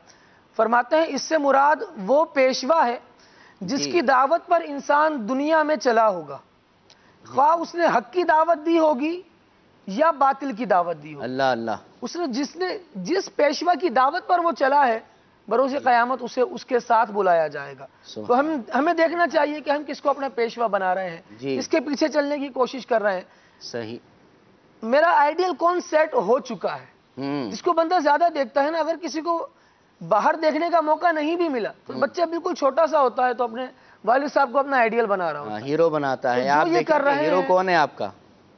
[SPEAKER 7] فرماتے ہیں اس سے مراد وہ پیشوا ہے جس کی دعوت پر انسان دنیا میں چلا ہوگا، خواہ اس نے حق کی دعوت دی ہوگی یا باطل کی دعوت دی ہوگی۔
[SPEAKER 2] اللہ اللہ،
[SPEAKER 7] جس پیشوا کی دعوت پر وہ چلا ہے بروز قیامت اسے اس کے ساتھ بلایا جائے گا۔ تو ہمیں دیکھنا چاہیے کہ ہم کس کو اپنا پیشوا بنا رہے ہیں، اس کے پیچھے چلنے کی کوشش کر رہے ہیں۔
[SPEAKER 2] صحیح،
[SPEAKER 7] میرا آئیڈیل کون سیٹ ہو چکا ہے، جس کو بندہ زیادہ دیکھتا ہے نا، اگر کسی کو باہر دیکھنے کا موقع نہیں بھی ملا تو بچہ بالکل چھوٹا سا ہوتا ہے تو اپنے والد صاحب کو اپنا آئیڈیل بنا رہا ہوتا ہے،
[SPEAKER 2] ہیرو بناتا ہے۔ آپ دیکھیں کہ ہیرو کون ہے آپ کا؟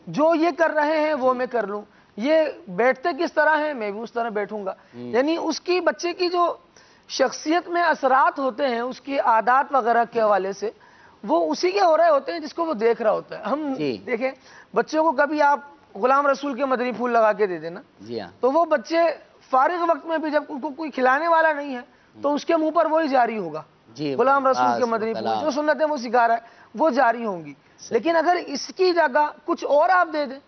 [SPEAKER 7] جو یہ کر رہے ہیں وہ میں کر لوں، یہ بیٹھتے کس طرح ہیں میں بھی اس طرح بیٹھوں گا۔ یعنی اس کی بچے کی جو شخصیت میں اثرات ہوتے ہیں اس کی عادات وغیرہ کے حوالے سے وہ اسی کے ہو رہے ہوتے ہیں جس کو وہ دیکھ رہا ہوتا ہے۔ ہم دیکھیں بچوں کو کبھی آپ غلام رسول کے مدنی پھول لگا کے دے دینا، تو وہ بچے فارغ وقت میں بھی جب ان کو کوئی کھلانے والا نہیں ہے تو اس کے منہ پر وہی جاری ہوگا، غلام رسول کے مدنی پھول جو سنتیں وہ سکھا رہا ہے وہ جاری ہوں گی۔ لیکن اگر اس کی جگہ کچھ اور آپ دے دیں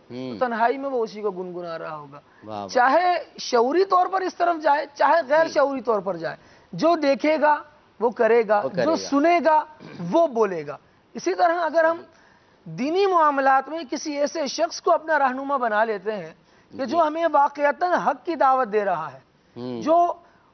[SPEAKER 7] تو تنہائی میں وہ اسی کو گنگنا رہا ہوگا، چاہے شعوری طور پر اس طرف جائے چاہے غیر شعوری طور پر جائے، جو دیکھے گا وہ کرے گا، جو سنے گا وہ بولے گا۔ اسی طرح اگر ہم دینی معاملات میں کسی ایسے شخص کو اپنا رہنما بنا لیتے ہیں کہ جو ہمیں واقعتاً حق کی دعوت دے رہا ہے، جو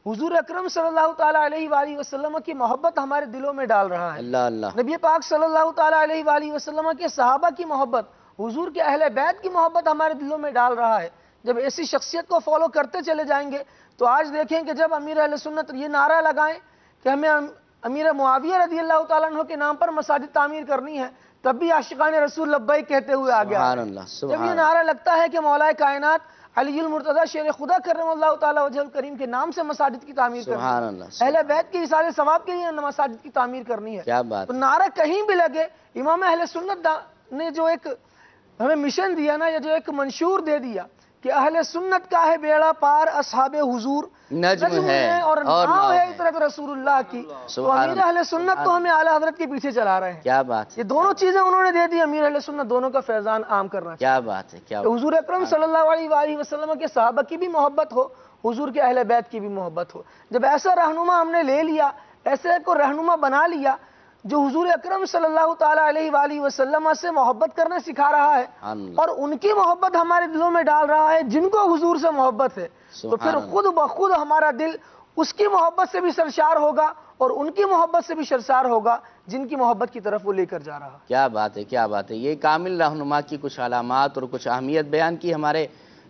[SPEAKER 7] حضور اکرم صلی اللہ تعالیٰ علیہ وآلہ وسلم کی محبت ہمارے دلوں میں ڈال رہا ہے.
[SPEAKER 2] اللہ اللہ.
[SPEAKER 7] نبی پاک صلی اللہ تعالیٰ علیہ وآلہ وسلم کے صحابہ کی محبت، حضور کے اہل بیت کی محبت ہمارے دلوں میں ڈال رہا ہے. جب ایسی شخصیت کو فالو کرتے چلے جائیں گے تو آج دیکھیں کہ جب امیر اہل سنت یہ نعرہ لگائیں کہ ہمیں امیر معاویہ رضی اللہ تعالیٰ عنہ کے نام پر مساجد تعمیر کرنی ہے، تب بھی عاشقان رسول لبیک کہتے ہوئے آگے
[SPEAKER 2] سبحان
[SPEAKER 7] آئے.
[SPEAKER 2] اللہ
[SPEAKER 7] جب
[SPEAKER 2] سبحان
[SPEAKER 7] یہ نعرہ لگتا ہے کہ مولا کائنات علی المرتضی شیر خدا کرم اللہ تعالیٰ وجہ الکریم کے نام سے مساجد کی تعمیر کرنی
[SPEAKER 2] سبحان
[SPEAKER 7] ہے،
[SPEAKER 2] اللہ.
[SPEAKER 7] اہل بیت کی اصالِ ثواب کے لیے مساجد کی تعمیر کرنی ہے.
[SPEAKER 2] کیا بات
[SPEAKER 7] تو نعرہ کہیں بھی لگے، امام اہل سنت نے جو ایک ہمیں مشن دیا نا، یا جو ایک منشور دے دیا کہ اہل سنت کا ہے بیڑا پار، اصحاب حضور
[SPEAKER 2] نجم ہے
[SPEAKER 7] اور
[SPEAKER 2] اور
[SPEAKER 7] ناؤ ہے
[SPEAKER 2] ناؤ ہے.
[SPEAKER 7] اطرت رسول اللہ کی. تو
[SPEAKER 2] سبحان
[SPEAKER 7] امیر اہل سنت تو ہمیں اعلیٰ حضرت کے پیچھے چلا رہے ہیں.
[SPEAKER 2] کیا بات ہے.
[SPEAKER 7] یہ دونوں چیزیں انہوں نے دے دی، امیر اہل سنت دونوں کا فیضان عام کرنا چاہیے.
[SPEAKER 2] کیا بات ہے. کیا
[SPEAKER 7] کہ حضور اکرم صلی اللہ علیہ وآلہ وسلم کے صحابہ کی بھی محبت ہو، حضور کے اہل بیت کی بھی محبت ہو. جب ایسا رہنما ہم نے لے لیا، ایسے کو رہنما بنا لیا جو حضور اکرم صلی اللہ تعالیٰ علیہ وآلہ وسلم سے محبت کرنا سکھا رہا ہے اور ان کی محبت ہمارے دلوں میں ڈال رہا ہے جن کو حضور سے محبت ہے، تو پھر خود بخود ہمارا دل اس کی محبت سے بھی سرشار ہوگا اور ان کی محبت سے بھی سرشار ہوگا جن کی محبت کی طرف وہ لے کر جا رہا ہے.
[SPEAKER 2] کیا بات ہے. کیا بات ہے. یہ کامل رہنما کی کچھ علامات اور کچھ اہمیت بیان کی ہمارے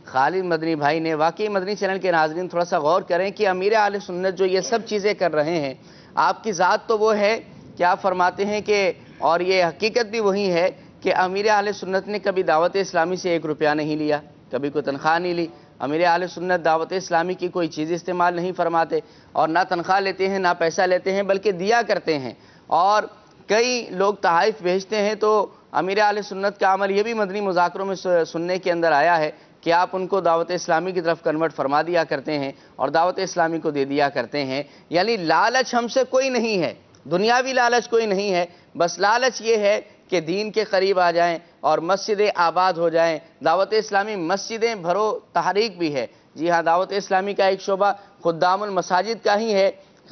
[SPEAKER 2] خالد مدنی بھائی نے. واقعی مدنی چینل کے ناظرین تھوڑا سا غور کریں کہ امیر اہل سنت جو یہ سب چیزیں کر رہے ہیں، آپ کی ذات تو وہ ہے کہ آپ فرماتے ہیں کہ، اور یہ حقیقت بھی وہی ہے کہ امیر اہل سنت نے کبھی دعوت اسلامی سے 1 روپیہ نہیں لیا، کبھی کوئی تنخواہ نہیں لی. امیر اہل سنت دعوت اسلامی کی کوئی چیز استعمال نہیں فرماتے اور نہ تنخواہ لیتے ہیں نہ پیسہ لیتے ہیں، بلکہ دیا کرتے ہیں. اور کئی لوگ تحائف بھیجتے ہیں تو امیر اہل سنت کا عمل یہ بھی مدنی مذاکروں میں سننے کے اندر آیا ہے کہ آپ ان کو دعوت اسلامی کی طرف کنورٹ فرما دیا کرتے ہیں اور دعوت اسلامی کو دے دیا کرتے ہیں. یعنی لالچ ہم سے کوئی نہیں ہے، دنیاوی لالچ کوئی نہیں ہے، بس لالچ یہ ہے کہ دین کے قریب آ جائیں اور مسجدیں آباد ہو جائیں. دعوت اسلامی مسجدیں بھرو تحریک بھی ہے. جی ہاں، دعوت اسلامی کا ایک شعبہ خدام المساجد کا ہی ہے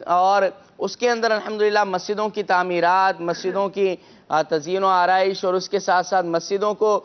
[SPEAKER 2] اور اس کے اندر الحمدللہ مسجدوں کی تعمیرات، مسجدوں کی تزئین و آرائش اور اس کے ساتھ ساتھ مسجدوں کو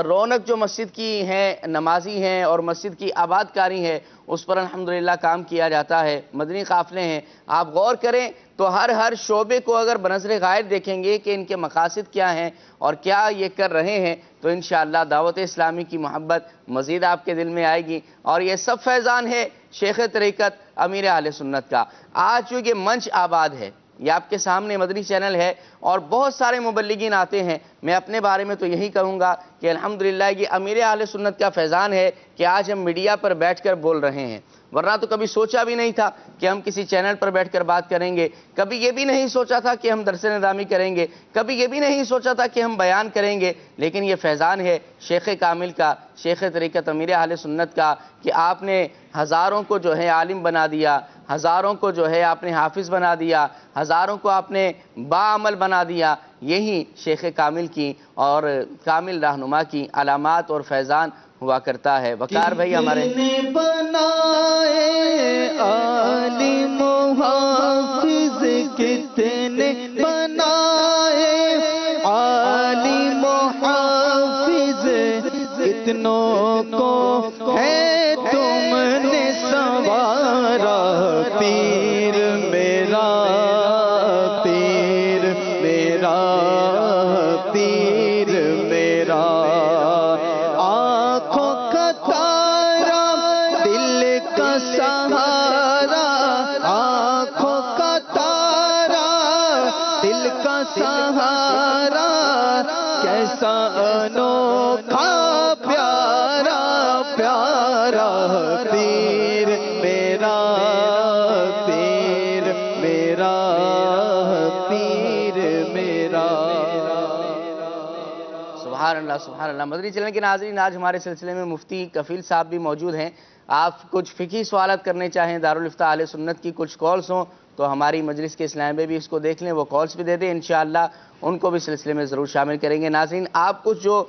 [SPEAKER 2] رونق جو مسجد کی ہیں، نمازی ہیں اور مسجد کی آباد کاری ہے، اس پر الحمدللہ کام کیا جاتا ہے. مدنی قافلے ہیں. آپ غور کریں تو ہر شعبے کو اگر بنظر غائب دیکھیں گے کہ ان کے مقاصد کیا ہیں اور کیا یہ کر رہے ہیں تو انشاءاللہ دعوت اسلامی کی محبت مزید آپ کے دل میں آئے گی. اور یہ سب فیضان ہے شیخ طریقت امیر اہل سنت کا. آج چونکہ منچ آباد ہے، یہ آپ کے سامنے مدنی چینل ہے اور بہت سارے مبلغین آتے ہیں. میں اپنے بارے میں تو یہی کہوں گا کہ الحمدللہ یہ امیر اہل سنت کا فیضان ہے کہ آج ہم میڈیا پر بیٹھ کر بول رہے ہیں، ورنہ تو کبھی سوچا بھی نہیں تھا کہ ہم کسی چینل پر بیٹھ کر بات کریں گے. کبھی یہ بھی نہیں سوچا تھا کہ ہم درس نظامی کریں گے، کبھی یہ بھی نہیں سوچا تھا کہ ہم بیان کریں گے. لیکن یہ فیضان ہے شیخ کامل کا، شیخ طریقت امیر اہل سنت کا کہ آپ نے ہزاروں کو جو ہے عالم بنا دیا، ہزاروں کو جو ہے آپ نے حافظ بنا دیا، ہزاروں کو آپ نے باعمل بنا دیا. یہی شیخ کامل کی اور کامل رہنما کی علامات اور فیضان ہوا کرتا ہے. وقار بھائی ہمارے
[SPEAKER 5] بنائے عالم و حافظ، کتنے بنائے عالم و حافظ، کتنوں کو ہے تم نے سنوارا. پیر میرا، پیر میرا، پیر میرا، آنکھوں کا تارا، دل کا سہارا، آنکھوں کا تارا، دل کا سہارا، کیسا انوکھا پیارا پیارا. پیر میرا، پیر میرا، پیر میرا.
[SPEAKER 2] سبحان اللہ سبحان اللہ. مدنی چینل کے ناظرین، آج ہمارے سلسلے میں مفتی کفیل صاحب بھی موجود ہیں. آپ کچھ فقہی سوالات کرنے چاہیں، دارالافتاء اہل سنت کی کچھ کالز ہوں تو ہماری مجلس کے اسلام میں بھی اس کو دیکھ لیں، وہ کالز بھی دے دیں، انشاءاللہ ان کو بھی سلسلے میں ضرور شامل کریں گے. ناظرین، آپ کچھ جو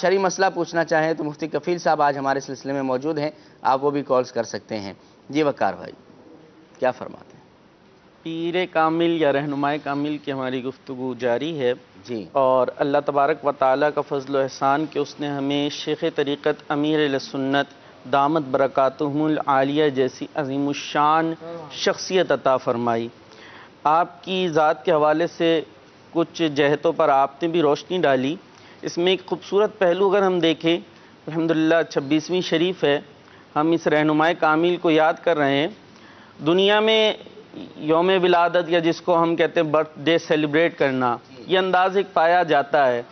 [SPEAKER 2] شرعی مسئلہ پوچھنا چاہیں تو مفتی کفیل صاحب آج ہمارے سلسلے میں موجود ہیں، آپ وہ بھی کالز کر سکتے ہیں. جی وقار بھائی کیا فرماتے ہیں؟
[SPEAKER 8] پیر کامل یا رہنمائے کامل کی ہماری گفتگو جاری ہے
[SPEAKER 2] جی.
[SPEAKER 8] اور اللہ تبارک و تعالیٰ کا فضل و احسان کہ اس نے ہمیں شیخ طریقت امیر اہل سنت دامت برکاتہم العالیہ جیسی عظیم الشان شخصیت عطا فرمائی۔ آپ کی ذات کے حوالے سے کچھ جہتوں پر آپ نے بھی روشنی ڈالی۔ اس میں ایک خوبصورت پہلو اگر ہم دیکھیں، الحمدللہ 26ویں شریف ہے، ہم اس رہنمائے کامل کو یاد کر رہے ہیں۔ دنیا میں یوم ولادت یا جس کو ہم کہتے ہیں برتھ ڈے سیلیبریٹ کرنا، یہ انداز ایک پایا جاتا ہے،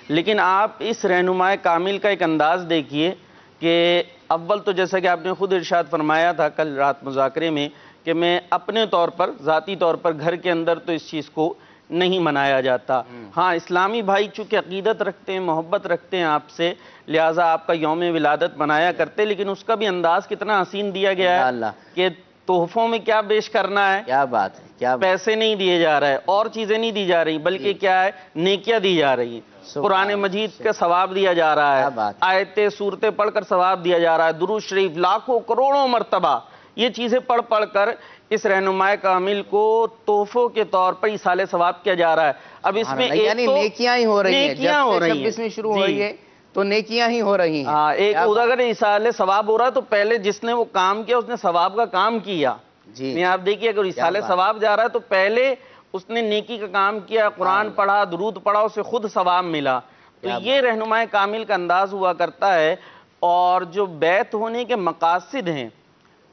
[SPEAKER 8] لیکن آپ اس رہنمائے کامل کا ایک انداز دیکھیے کہ اول تو جیسا کہ آپ نے خود ارشاد فرمایا تھا کل رات مذاکرے میں کہ میں اپنے طور پر ذاتی طور پر گھر کے اندر تو اس چیز کو نہیں منایا جاتا، ہاں اسلامی بھائی چونکہ عقیدت رکھتے ہیں، محبت رکھتے ہیں آپ سے، لہٰذا آپ کا یوم ولادت منایا کرتے، لیکن اس کا بھی انداز کتنا حسین دیا گیا ہے
[SPEAKER 2] اللہ
[SPEAKER 8] کہ تحفوں میں کیا پیش کرنا ہے،
[SPEAKER 2] کیا بات ہے، کیا
[SPEAKER 8] پیسے نہیں دیے جا رہے اور چیزیں نہیں دی جا رہی، بلکہ کیا ہے نیکیاں دی جا رہی ہیں، قرآن مجید کا ثواب دیا جا رہا ہے، آیتیں صورتیں پڑھ کر ثواب دیا جا رہا ہے، درود شریف لاکھوں کروڑوں مرتبہ یہ چیزیں پڑھ کر اس رہنمائے کامل کو تحفوں کے طور پر ایصال ثواب کیا جا رہا ہے۔ اب اس میں
[SPEAKER 2] یعنی نیکیاں ہی ہو رہی ہیں،
[SPEAKER 8] نیکیاں ہو رہی ہیں،
[SPEAKER 2] 26ویں شروع ہو رہی ہے تو نیکیاں ہی ہو رہی ہیں۔
[SPEAKER 8] ہاں، ایک اگر ایصال ثواب ہو رہا ہے تو پہلے جس نے وہ کام کیا اس نے ثواب کا کام کیا، میں آپ دیکھیے اگر ایصال ثواب جا رہا ہے تو پہلے اس نے نیکی کا کام کیا، قرآن پڑھا، درود پڑھا، اسے خود ثواب ملا۔ تو یہ رہنمائے کامل کا انداز ہوا کرتا ہے، اور جو بیعت ہونے کے مقاصد ہیں،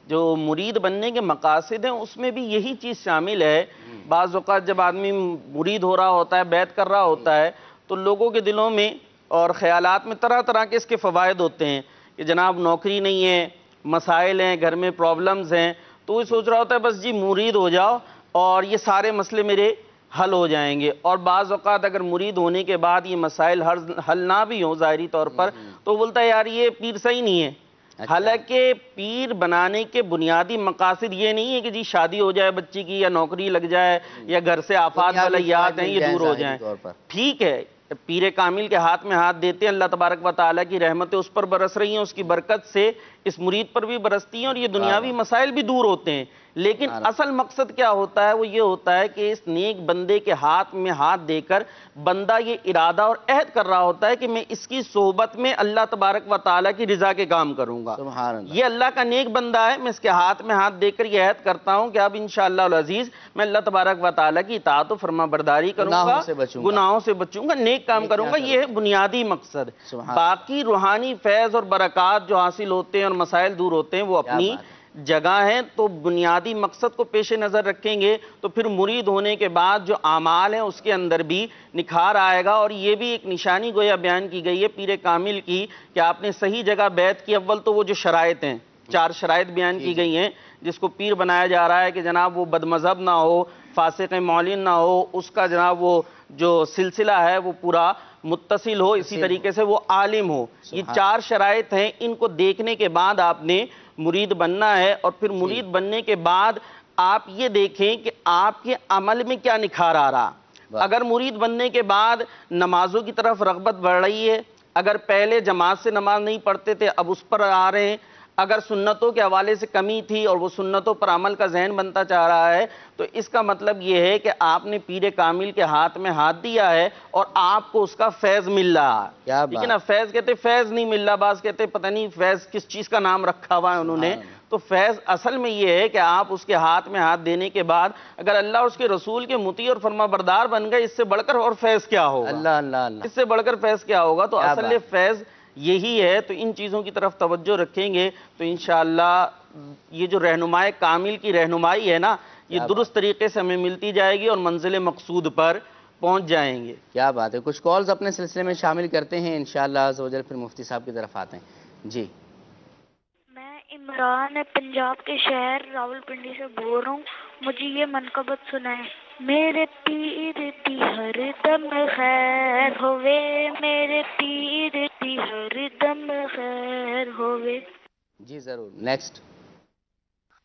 [SPEAKER 8] جو مرید بننے کے مقاصد ہیں، اس میں بھی یہی چیز شامل ہے۔ بعض اوقات جب آدمی مرید ہو رہا ہوتا ہے، بیعت کر رہا ہوتا ہے، تو لوگوں کے دلوں میں اور خیالات میں طرح طرح کے اس کے فوائد ہوتے ہیں کہ جناب نوکری نہیں ہے، مسائل ہیں، گھر میں پرابلمز ہیں، تو وہ سوچ رہا ہوتا ہے بس جی مرید ہو جاؤ اور یہ سارے مسئلے میرے حل ہو جائیں گے۔ اور بعض اوقات اگر مرید ہونے کے بعد یہ مسائل حل نہ بھی ہوں ظاہری طور پر، تو بولتا ہے یار یہ پیر صحیح نہیں ہے۔ حالانکہ پیر بنانے کے بنیادی مقاصد یہ نہیں ہے کہ جی شادی ہو جائے بچی کی، یا نوکری لگ جائے، یا گھر سے آفات بلیات ہیں یہ دور ہو جائیں، ٹھیک ہے، پیر کامل کے ہاتھ میں ہاتھ دیتے ہیں، اللہ تبارک و تعالیٰ کی رحمتیں اس پر برس رہی ہیں، اس کی برکت سے اس مرید پر بھی برستی ہیں، اور یہ دنیاوی مسائل بھی دور ہوتے ہیں۔ لیکن اصل مقصد کیا ہوتا ہے؟ وہ یہ ہوتا ہے کہ اس نیک بندے کے ہاتھ میں ہاتھ دے کر بندہ یہ ارادہ اور عہد کر رہا ہوتا ہے کہ میں اس کی صحبت میں اللہ تبارک و تعالیٰ کی رضا کے کام کروں گا۔ یہ اللہ کا نیک بندہ ہے، میں اس کے ہاتھ میں ہاتھ دے کر یہ عہد کرتا ہوں کہ اب انشاءاللہ العزیز میں اللہ تبارک و تعالیٰ کی اطاعت و فرما برداری کروں گا، گناہوں سے بچوں گا، نیک کام کروں گا۔ یہ ہے بنیادی مقصد۔ باقی روحانی فیض اور برکات جو حاصل ہوتے ہیں اور مسائل دور ہوتے ہیں وہ اپنی جگہ ہیں۔ تو بنیادی مقصد کو پیش نظر رکھیں گے تو پھر مرید ہونے کے بعد جو اعمال ہیں اس کے اندر بھی نکھار آئے گا۔ اور یہ بھی ایک نشانی گویا بیان کی گئی ہے پیر کامل کی کہ آپ نے صحیح جگہ بیعت کی۔ اول تو وہ جو شرائط ہیں، 4 شرائط بیان کی گئی ہیں جس کو پیر بنایا جا رہا ہے کہ جناب وہ بد مذہب نہ ہو، فاسق معلن نہ ہو، اس کا جناب وہ جو سلسلہ ہے وہ پورا متصل ہو، اسی طریقے سے وہ عالم ہو۔ یہ 4 شرائط ہیں، ان کو دیکھنے کے بعد آپ نے مرید بننا ہے۔ اور پھر مرید بننے کے بعد آپ یہ دیکھیں کہ آپ کے عمل میں کیا نکھار آ رہا۔ اگر مرید بننے کے بعد نمازوں کی طرف رغبت بڑھ رہی ہے، اگر پہلے جماعت سے نماز نہیں پڑھتے تھے اب اس پر آ رہے ہیں، اگر سنتوں کے حوالے سے کمی تھی اور وہ سنتوں پر عمل کا ذہن بنتا چاہ رہا ہے، تو اس کا مطلب یہ ہے کہ آپ نے پیر کامل کے ہاتھ میں ہاتھ دیا ہے اور آپ کو اس کا فیض مل رہا ہے۔ لیکن اب فیض کہتے فیض نہیں مل رہا، بعض کہتے پتہ نہیں فیض کس چیز کا نام رکھا ہوا ہے انہوں نے۔ تو فیض اصل میں یہ ہے کہ آپ اس کے ہاتھ میں ہاتھ دینے کے بعد اگر اللہ اور اس کے رسول کے مطیع اور فرما بردار بن گئے، اس سے بڑھ کر اور فیض کیا ہوگا؟ اس سے بڑھ کر فیض کیا ہوگا؟ تو اصل فیض یہی ہے۔ تو ان چیزوں کی طرف توجہ رکھیں گے تو انشاءاللہ یہ جو رہنمائے کامل کی رہنمائی ہے نا، یہ درست طریقے سے ہمیں ملتی جائے گی اور منزل مقصود پر پہنچ جائیں گے۔
[SPEAKER 2] کیا بات ہے۔ کچھ کالز اپنے سلسلے میں شامل کرتے ہیں انشاءاللہ عز و جل، پھر مفتی صاحب کی طرف آتے ہیں۔ جی
[SPEAKER 9] میں عمران پنجاب کے شہر راول پنڈی سے بول رہا ہوں، مجھے یہ منقبت سنائیں۔ میرے پیر دی ہر دم خیر ہوئے، میرے پیر دی ہر دم خیر ہوئے۔
[SPEAKER 2] جی ضرور، نیکسٹ۔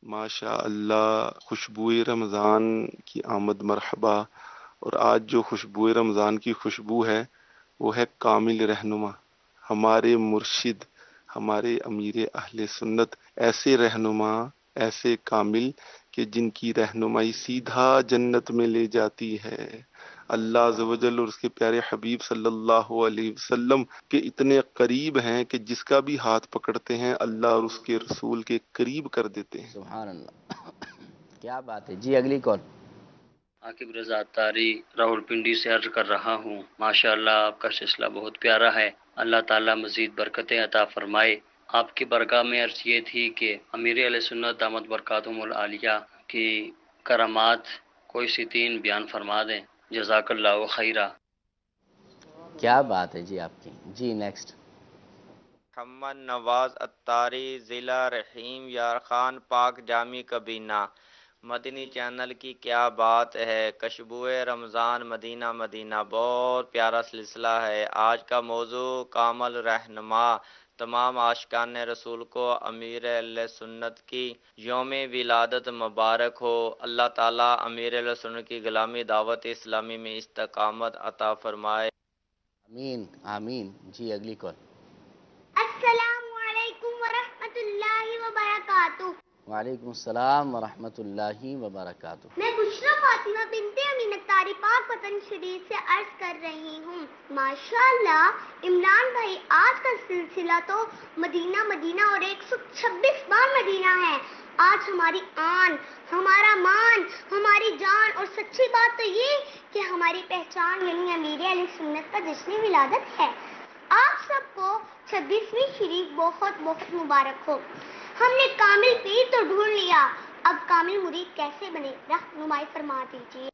[SPEAKER 10] ماشاء اللہ، خوشبوئے رمضان کی آمد مرحبا۔ اور آج جو خوشبوئے رمضان کی خوشبو ہے وہ ہے کامل رہنما، ہمارے مرشد، ہمارے امیر اہل سنت، ایسے رہنما، ایسے کامل کہ جن کی رہنمائی سیدھا جنت میں لے جاتی ہے۔ اللہ عز و جل اور اس کے پیارے حبیب صلی اللہ علیہ وسلم کے اتنے قریب ہیں کہ جس کا بھی ہاتھ پکڑتے ہیں اللہ اور اس کے رسول کے قریب کر دیتے ہیں.
[SPEAKER 2] سبحان اللہ، کیا بات ہے. جی اگلی کال.
[SPEAKER 11] عاقب رضا اتاری راول پنڈی سے عرض کر رہا ہوں. ماشاءاللہ آپ کا سلسلہ بہت پیارا ہے. اللہ تعالیٰ مزید برکتیں عطا فرمائے. آپ کی برگاہ میں عرض یہ تھی کہ امیر علیہ سنت دامت برکاتہم العالیہ کی کرامات کوئی سی 3 بیان فرما دیں. جزاک اللہ خیرہ.
[SPEAKER 2] کیا بات ہے جی آپ کی. جی نیکسٹ.
[SPEAKER 12] محمد نواز اتاری، ضلع رحیم یار خان، پاک جامی کبینہ. مدنی چینل کی کیا بات ہے، کشبوئے رمضان مدینہ مدینہ، بہت پیارا سلسلہ ہے. آج کا موضوع کامل رہنما. تمام عاشقان رسول کو امیر اہل سنت کی یوم ولادت مبارک ہو. اللہ تعالیٰ امیر اہل سنت کی غلامی دعوت اسلامی میں استقامت عطا فرمائے.
[SPEAKER 2] آمین آمین. جی اگلی کال.
[SPEAKER 13] السلام علیکم ورحمۃ اللہ وبرکاتہ.
[SPEAKER 2] وعلیکم السلام ورحمۃ اللہ وبرکاتہ.
[SPEAKER 13] میں بشرا فاطمہ بنت امین اتاری پاک وطن شریف سے عرض کر رہی ہوں. ماشاءاللہ عمران بھائی، آج کا سلسلہ تو مدینہ مدینہ اور 126 بار مدینہ ہے. آج ہماری آن، ہمارا مان، ہماری جان اور سچی بات تو یہ کہ ہماری پہچان یعنی امیر علیہ سنت کا جشن ولادت ہے. آپ سب کو 26ویں شریف بہت بہت مبارک ہو. ہم نے کامل پیر تو ڈھونڈ لیا، اب کامل مرید کیسے بنے، رہنمائی فرما دیجیے.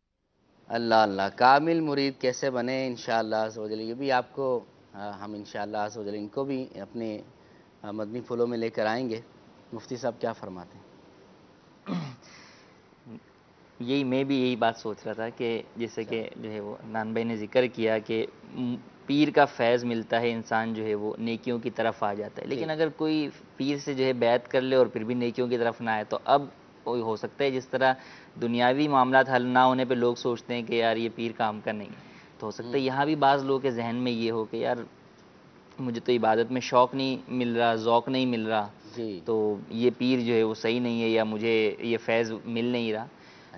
[SPEAKER 2] اللہ اللہ، کامل مرید کیسے بنے انشاءاللہ عز و جل، یہ بھی آپ کو ہم انشاءاللہ عز و جل ان کو بھی اپنے مدنی پھولوں میں لے کر آئیں گے. مفتی صاحب کیا فرماتے ہیں؟
[SPEAKER 6] میں بھی یہی بات سوچ رہا تھا کہ جیسے کہ جو ہے وہ نان بھائی نے ذکر کیا کہ پیر کا فیض ملتا ہے، انسان جو ہے وہ نیکیوں کی طرف آ جاتا ہے. لیکن اگر کوئی پیر سے جو ہے بیعت کر لے اور پھر بھی نیکیوں کی طرف نہ آئے تو اب ہو سکتا ہے جس طرح دنیاوی معاملات حل نہ ہونے پہ لوگ سوچتے ہیں کہ یار یہ پیر کام کا نہیں ہے، تو ہو سکتا ہے یہاں بھی بعض لوگوں کے ذہن میں یہ ہو کہ یار مجھے تو عبادت میں شوق نہیں مل رہا، ذوق نہیں مل رہا، تو یہ پیر جو ہے وہ صحیح نہیں ہے یا مجھے یہ فیض مل نہیں رہا.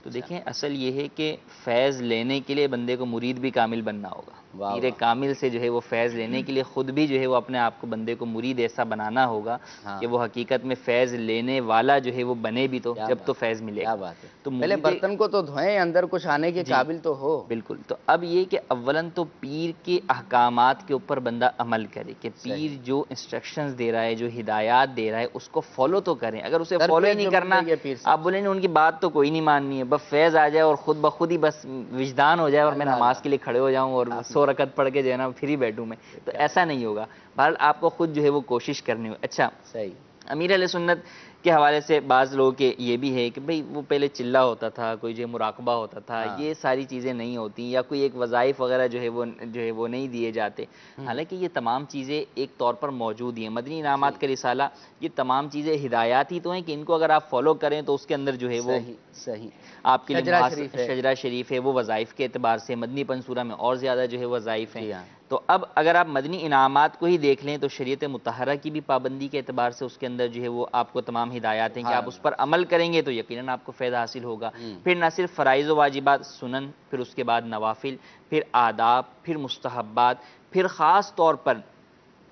[SPEAKER 6] تو دیکھیں اصل یہ ہے کہ فیض لینے کے لیے بندے کو مرید بھی کامل بننا ہوگا. پیر کامل سے جو ہے وہ فیض لینے کے لیے خود بھی جو ہے وہ اپنے آپ کو بندے کو مرید ایسا بنانا ہوگا کہ وہ حقیقت میں فیض لینے والا جو ہے وہ بنے بھی تو جب تو فیض ملے گا.
[SPEAKER 2] تو پہلے برتن کو تو دھوئیں، اندر کچھ آنے کے قابل تو ہو.
[SPEAKER 6] بالکل. تو اب یہ کہ اولاً تو پیر کے احکامات کے اوپر بندہ عمل کرے کہ پیر جو انسٹرکشنز دے رہا ہے، جو ہدایات دے رہا ہے اس کو فالو تو کریں. اگر اسے فالو ہی نہیں کرنا، آپ بولیں ان کی بات تو کوئی نہیں ماننی ہے، بس فیض آ جائے اور خود بخود ہی بس وجدان ہو جائے اور میں نماز کے لیے کھڑے ہو جاؤں اور 100 رکعت پڑھ کے جو ہے نا پھر ہی بیٹھوں میں، تو ایسا نہیں ہوگا. بہرحال آپ کو خود جو ہے وہ کوشش کرنی ہو. اچھا،
[SPEAKER 2] صحیح.
[SPEAKER 6] امیر علیہ سنت کے حوالے سے بعض لوگوں کے یہ بھی ہے کہ بھئی وہ پہلے چلہ ہوتا تھا، کوئی جو مراقبہ ہوتا تھا، یہ ساری چیزیں نہیں ہوتی، یا کوئی ایک وظائف وغیرہ جو ہے وہ نہیں دیے جاتے. حالانکہ یہ تمام چیزیں ایک طور پر موجود ہیں. مدنی انعامات کا رسالہ یہ تمام چیزیں ہدایات ہی تو ہیں کہ ان کو اگر آپ فالو کریں تو اس کے اندر جو ہے وہ
[SPEAKER 2] صحیح
[SPEAKER 6] آپ کے لیے شجرہ شریف ہے، وہ وظائف کے اعتبار سے مدنی پنصورہ میں اور زیادہ جو ہے وظائف ہیں. تو اب اگر آپ مدنی انعامات کو ہی دیکھ لیں تو شریعت مطہرہ کی بھی پابندی کے اعتبار سے اس کے اندر جو ہے وہ آپ کو تمام ہدایات ہیں کہ آپ اس پر عمل کریں گے تو یقیناً آپ کو فائدہ حاصل ہوگا. پھر نہ صرف فرائض و واجبات، سنن، پھر اس کے بعد نوافل، پھر آداب، پھر مستحبات، پھر خاص طور پر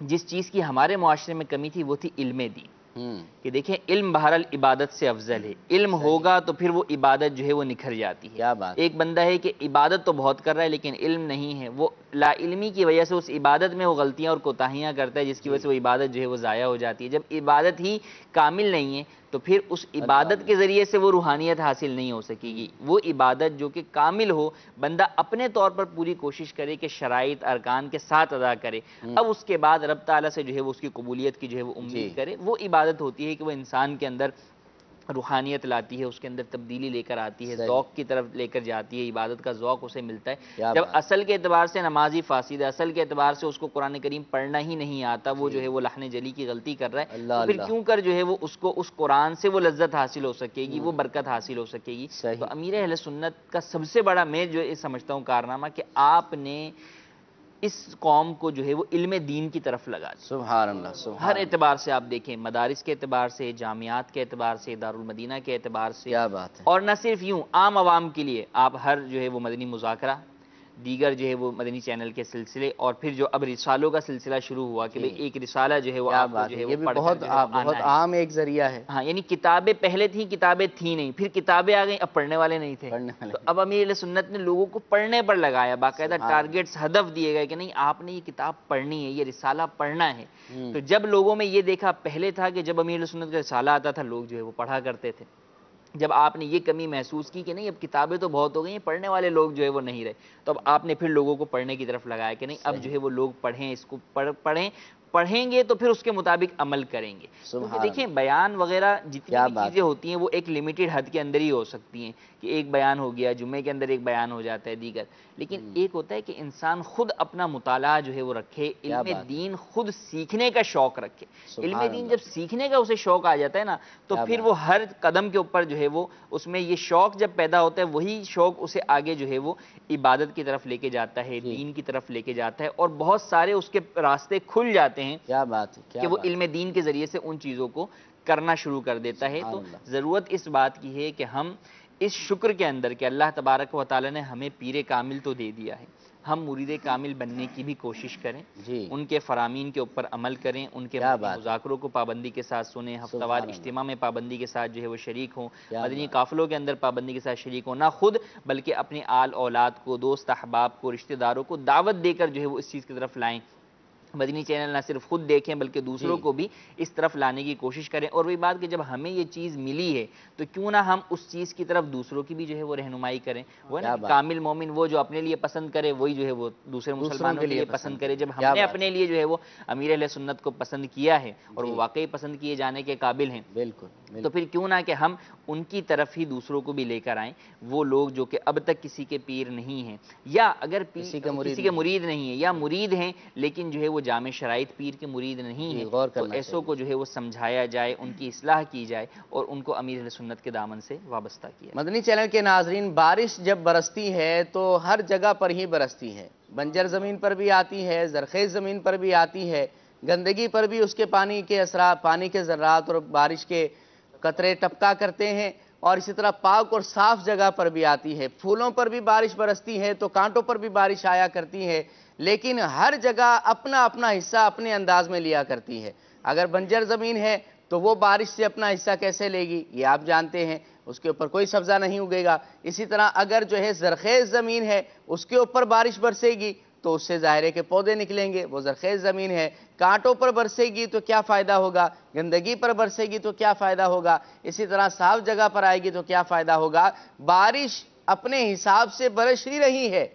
[SPEAKER 6] جس چیز کی ہمارے معاشرے میں کمی تھی وہ تھی علم دین. کہ دیکھیں علم بہرحال عبادت سے افضل ہے. علم ہوگا تو پھر وہ عبادت جو ہے وہ نکھر جاتی ہے. ایک بندہ ہے کہ عبادت تو بہت کر رہا ہے لیکن علم نہیں ہے، وہ لا علمی کی وجہ سے اس عبادت میں وہ غلطیاں اور کوتاہیاں کرتا ہے جس کی وجہ سے وہ عبادت جو ہے وہ ضائع ہو جاتی ہے. جب عبادت ہی کامل نہیں ہے تو پھر اس عبادت کے ذریعے سے وہ روحانیت حاصل نہیں ہو سکے گی. وہ عبادت جو کہ کامل ہو، بندہ اپنے طور پر پوری کوشش کرے کہ شرائط ارکان کے ساتھ ادا کرے، اب اس کے بعد رب تعالیٰ سے جو ہے وہ اس کی قبولیت کی جو ہے وہ امید کرے. وہ عبادت ہوتی ہے کہ وہ انسان کے اندر روحانیت لاتی ہے، اس کے اندر تبدیلی لے کر آتی ہے، ذوق کی طرف لے کر جاتی ہے. عبادت کا ذوق اسے ملتا ہے. جب اصل کے اعتبار سے نمازی فاسد ہے، اصل کے اعتبار سے اس کو قرآن کریم پڑھنا ہی نہیں آتا، وہ جو ہے وہ لحن جلی کی غلطی کر رہا ہے، تو پھر کیوں کر جو ہے وہ اس کو اس قرآن سے وہ لذت حاصل ہو سکے گی، وہ برکت حاصل ہو سکے گی. تو امیر اہل سنت کا سب سے بڑا میں جو سمجھتا ہوں کارنامہ کہ آپ نے اس قوم کو جو ہے وہ علم دین کی طرف لگا دیا.
[SPEAKER 2] سبحان اللہ.
[SPEAKER 6] ہر اعتبار سے آپ دیکھیں، مدارس کے اعتبار سے، جامعات کے اعتبار سے، دارالمدینہ کے اعتبار سے،
[SPEAKER 2] کیا بات ہے.
[SPEAKER 6] اور نہ صرف یوں عام عوام کے لیے آپ ہر جو ہے وہ مدنی مذاکرہ دیگر جو ہے وہ مدنی چینل کے سلسلے، اور پھر جو اب رسالوں کا سلسلہ شروع ہوا کہ بھئی ایک رسالہ جو ہے وہ آپ کو جو ہے
[SPEAKER 2] یہ بھی
[SPEAKER 6] وہ
[SPEAKER 2] بہت عام ایک ذریعہ ہے.
[SPEAKER 6] ہاں یعنی کتابیں پہلے تھیں، کتابیں تھیں نہیں، پھر کتابیں آ گئیں، اب پڑھنے والے نہیں تھے، تو اب امیر اہل سنت نے لوگوں کو پڑھنے پر لگایا، باقاعدہ ٹارگیٹس، ہدف دیے گئے کہ نہیں آپ نے یہ کتاب پڑھنی ہے، یہ رسالہ پڑھنا ہے. تو جب لوگوں میں یہ دیکھا، پہلے تھا کہ جب امیر اہل سنت کا رسالہ آتا تھا لوگ جو ہے وہ پڑھا کرتے تھے، جب آپ نے یہ کمی محسوس کی کہ نہیں اب کتابیں تو بہت ہو گئی ہیں، پڑھنے والے لوگ جو ہے وہ نہیں رہے، تو اب آپ نے پھر لوگوں کو پڑھنے کی طرف لگایا کہ نہیں اب جو ہے وہ لوگ پڑھیں، اس کو پڑھیں گے تو پھر اس کے مطابق عمل کریں گے. کیونکہ دیکھیں بیان وغیرہ جتنی بھی چیزیں ہوتی ہیں وہ ایک لیمیٹڈ حد کے اندر ہی ہو سکتی ہیں، کہ ایک بیان ہو گیا، جمعے کے اندر ایک بیان ہو جاتا ہے دیگر، لیکن ایک ہوتا ہے کہ انسان خود اپنا مطالعہ جو ہے وہ رکھے، علم دین خود سیکھنے کا شوق رکھے. علم دین جب سیکھنے کا اسے شوق آ جاتا ہے نا تو پھر وہ ہر قدم کے اوپر جو ہے وہ اس میں یہ شوق جب پیدا ہوتا ہے، وہی شوق اسے آگے جو ہے وہ عبادت کی طرف لے کے جاتا ہے، دین کی طرف لے کے جاتا ہے، اور بہت سارے اس کے راستے کھل جاتے ہیں.
[SPEAKER 2] کیا بات ہے
[SPEAKER 6] کہ وہ علم دین کے ذریعے سے ان چیزوں کو کرنا شروع کر دیتا ہے. تو ضرورت اس بات کی ہے کہ ہم اس شکر کے اندر کہ اللہ تبارک و تعالی نے ہمیں پیر کامل تو دے دیا ہے، ہم مرید کامل بننے کی بھی کوشش کریں، ان کے فرامین کے اوپر عمل کریں، ان کے مذاکروں کو پابندی کے ساتھ سنیں، ہفتہ وار اجتماع میں پابندی کے ساتھ جو ہے وہ شریک ہوں، مدنی قافلوں کے اندر پابندی کے ساتھ شریک ہوں، نہ خود بلکہ اپنے آل اولاد کو، دوست احباب کو، رشتہ داروں کو دعوت دے کر جو ہے وہ اس چیز کی طرف لائیں. مدنی چینل نہ صرف خود دیکھیں بلکہ دوسروں کو بھی اس طرف لانے کی کوشش کریں. اور وہی بات کہ جب ہمیں یہ چیز ملی ہے تو کیوں نہ ہم اس چیز کی طرف دوسروں کی بھی جو ہے وہ رہنمائی کریں. وہ نا کامل مومن وہ جو اپنے لیے پسند کرے وہی جو ہے وہ دوسرے مسلمانوں کے لیے پسند کرے. جب ہم نے اپنے لیے جو ہے وہ امیر اہل سنت کو پسند کیا ہے اور وہ واقعی پسند کیے جانے کے قابل ہیں، تو پھر کیوں نہ کہ ہم ان کی طرف ہی دوسروں کو بھی لے کر آئیں. وہ لوگ جو کہ اب تک کسی کے پیر نہیں ہیں، یا اگر کسی کے مرید نہیں ہیں، یا مرید ہیں لیکن جو ہے وہ جامع شرائط پیر کے مرید نہیں ہیں، تو ایسوں کو جو ہے وہ سمجھایا جائے، ان کی اصلاح کی جائے اور ان کو امیر اہل سنت کے دامن سے وابستہ کیا.
[SPEAKER 2] مدنی چینل کے ناظرین، بارش جب برستی ہے تو ہر جگہ پر ہی برستی ہے، بنجر زمین پر بھی آتی ہے، زرخیز زمین پر بھی آتی ہے، گندگی پر بھی اس کے پانی کے اثرات، پانی کے ذرات اور بارش کے قطرے ٹپکا کرتے ہیں، اور اسی طرح پاک اور صاف جگہ پر بھی آتی ہے. پھولوں پر بھی بارش برستی ہے تو کانٹوں پر بھی بارش آیا کرتی ہے، لیکن ہر جگہ اپنا اپنا حصہ اپنے انداز میں لیا کرتی ہے. اگر بنجر زمین ہے تو وہ بارش سے اپنا حصہ کیسے لے گی یہ آپ جانتے ہیں، اس کے اوپر کوئی سبزہ نہیں اگے گا. اسی طرح اگر جو ہے زرخیز زمین ہے اس کے اوپر بارش برسے گی تو اس سے ظاہر ہے کہ پودے نکلیں گے. وہ زرخیز زمین ہے، کانٹوں پر برسے گی تو کیا فائدہ ہوگا، گندگی پر برسے گی تو کیا فائدہ ہوگا، اسی طرح صاف جگہ پر آئے گی تو کیا فائدہ ہوگا. بارش اپنے حساب سے برس ہی رہی ہے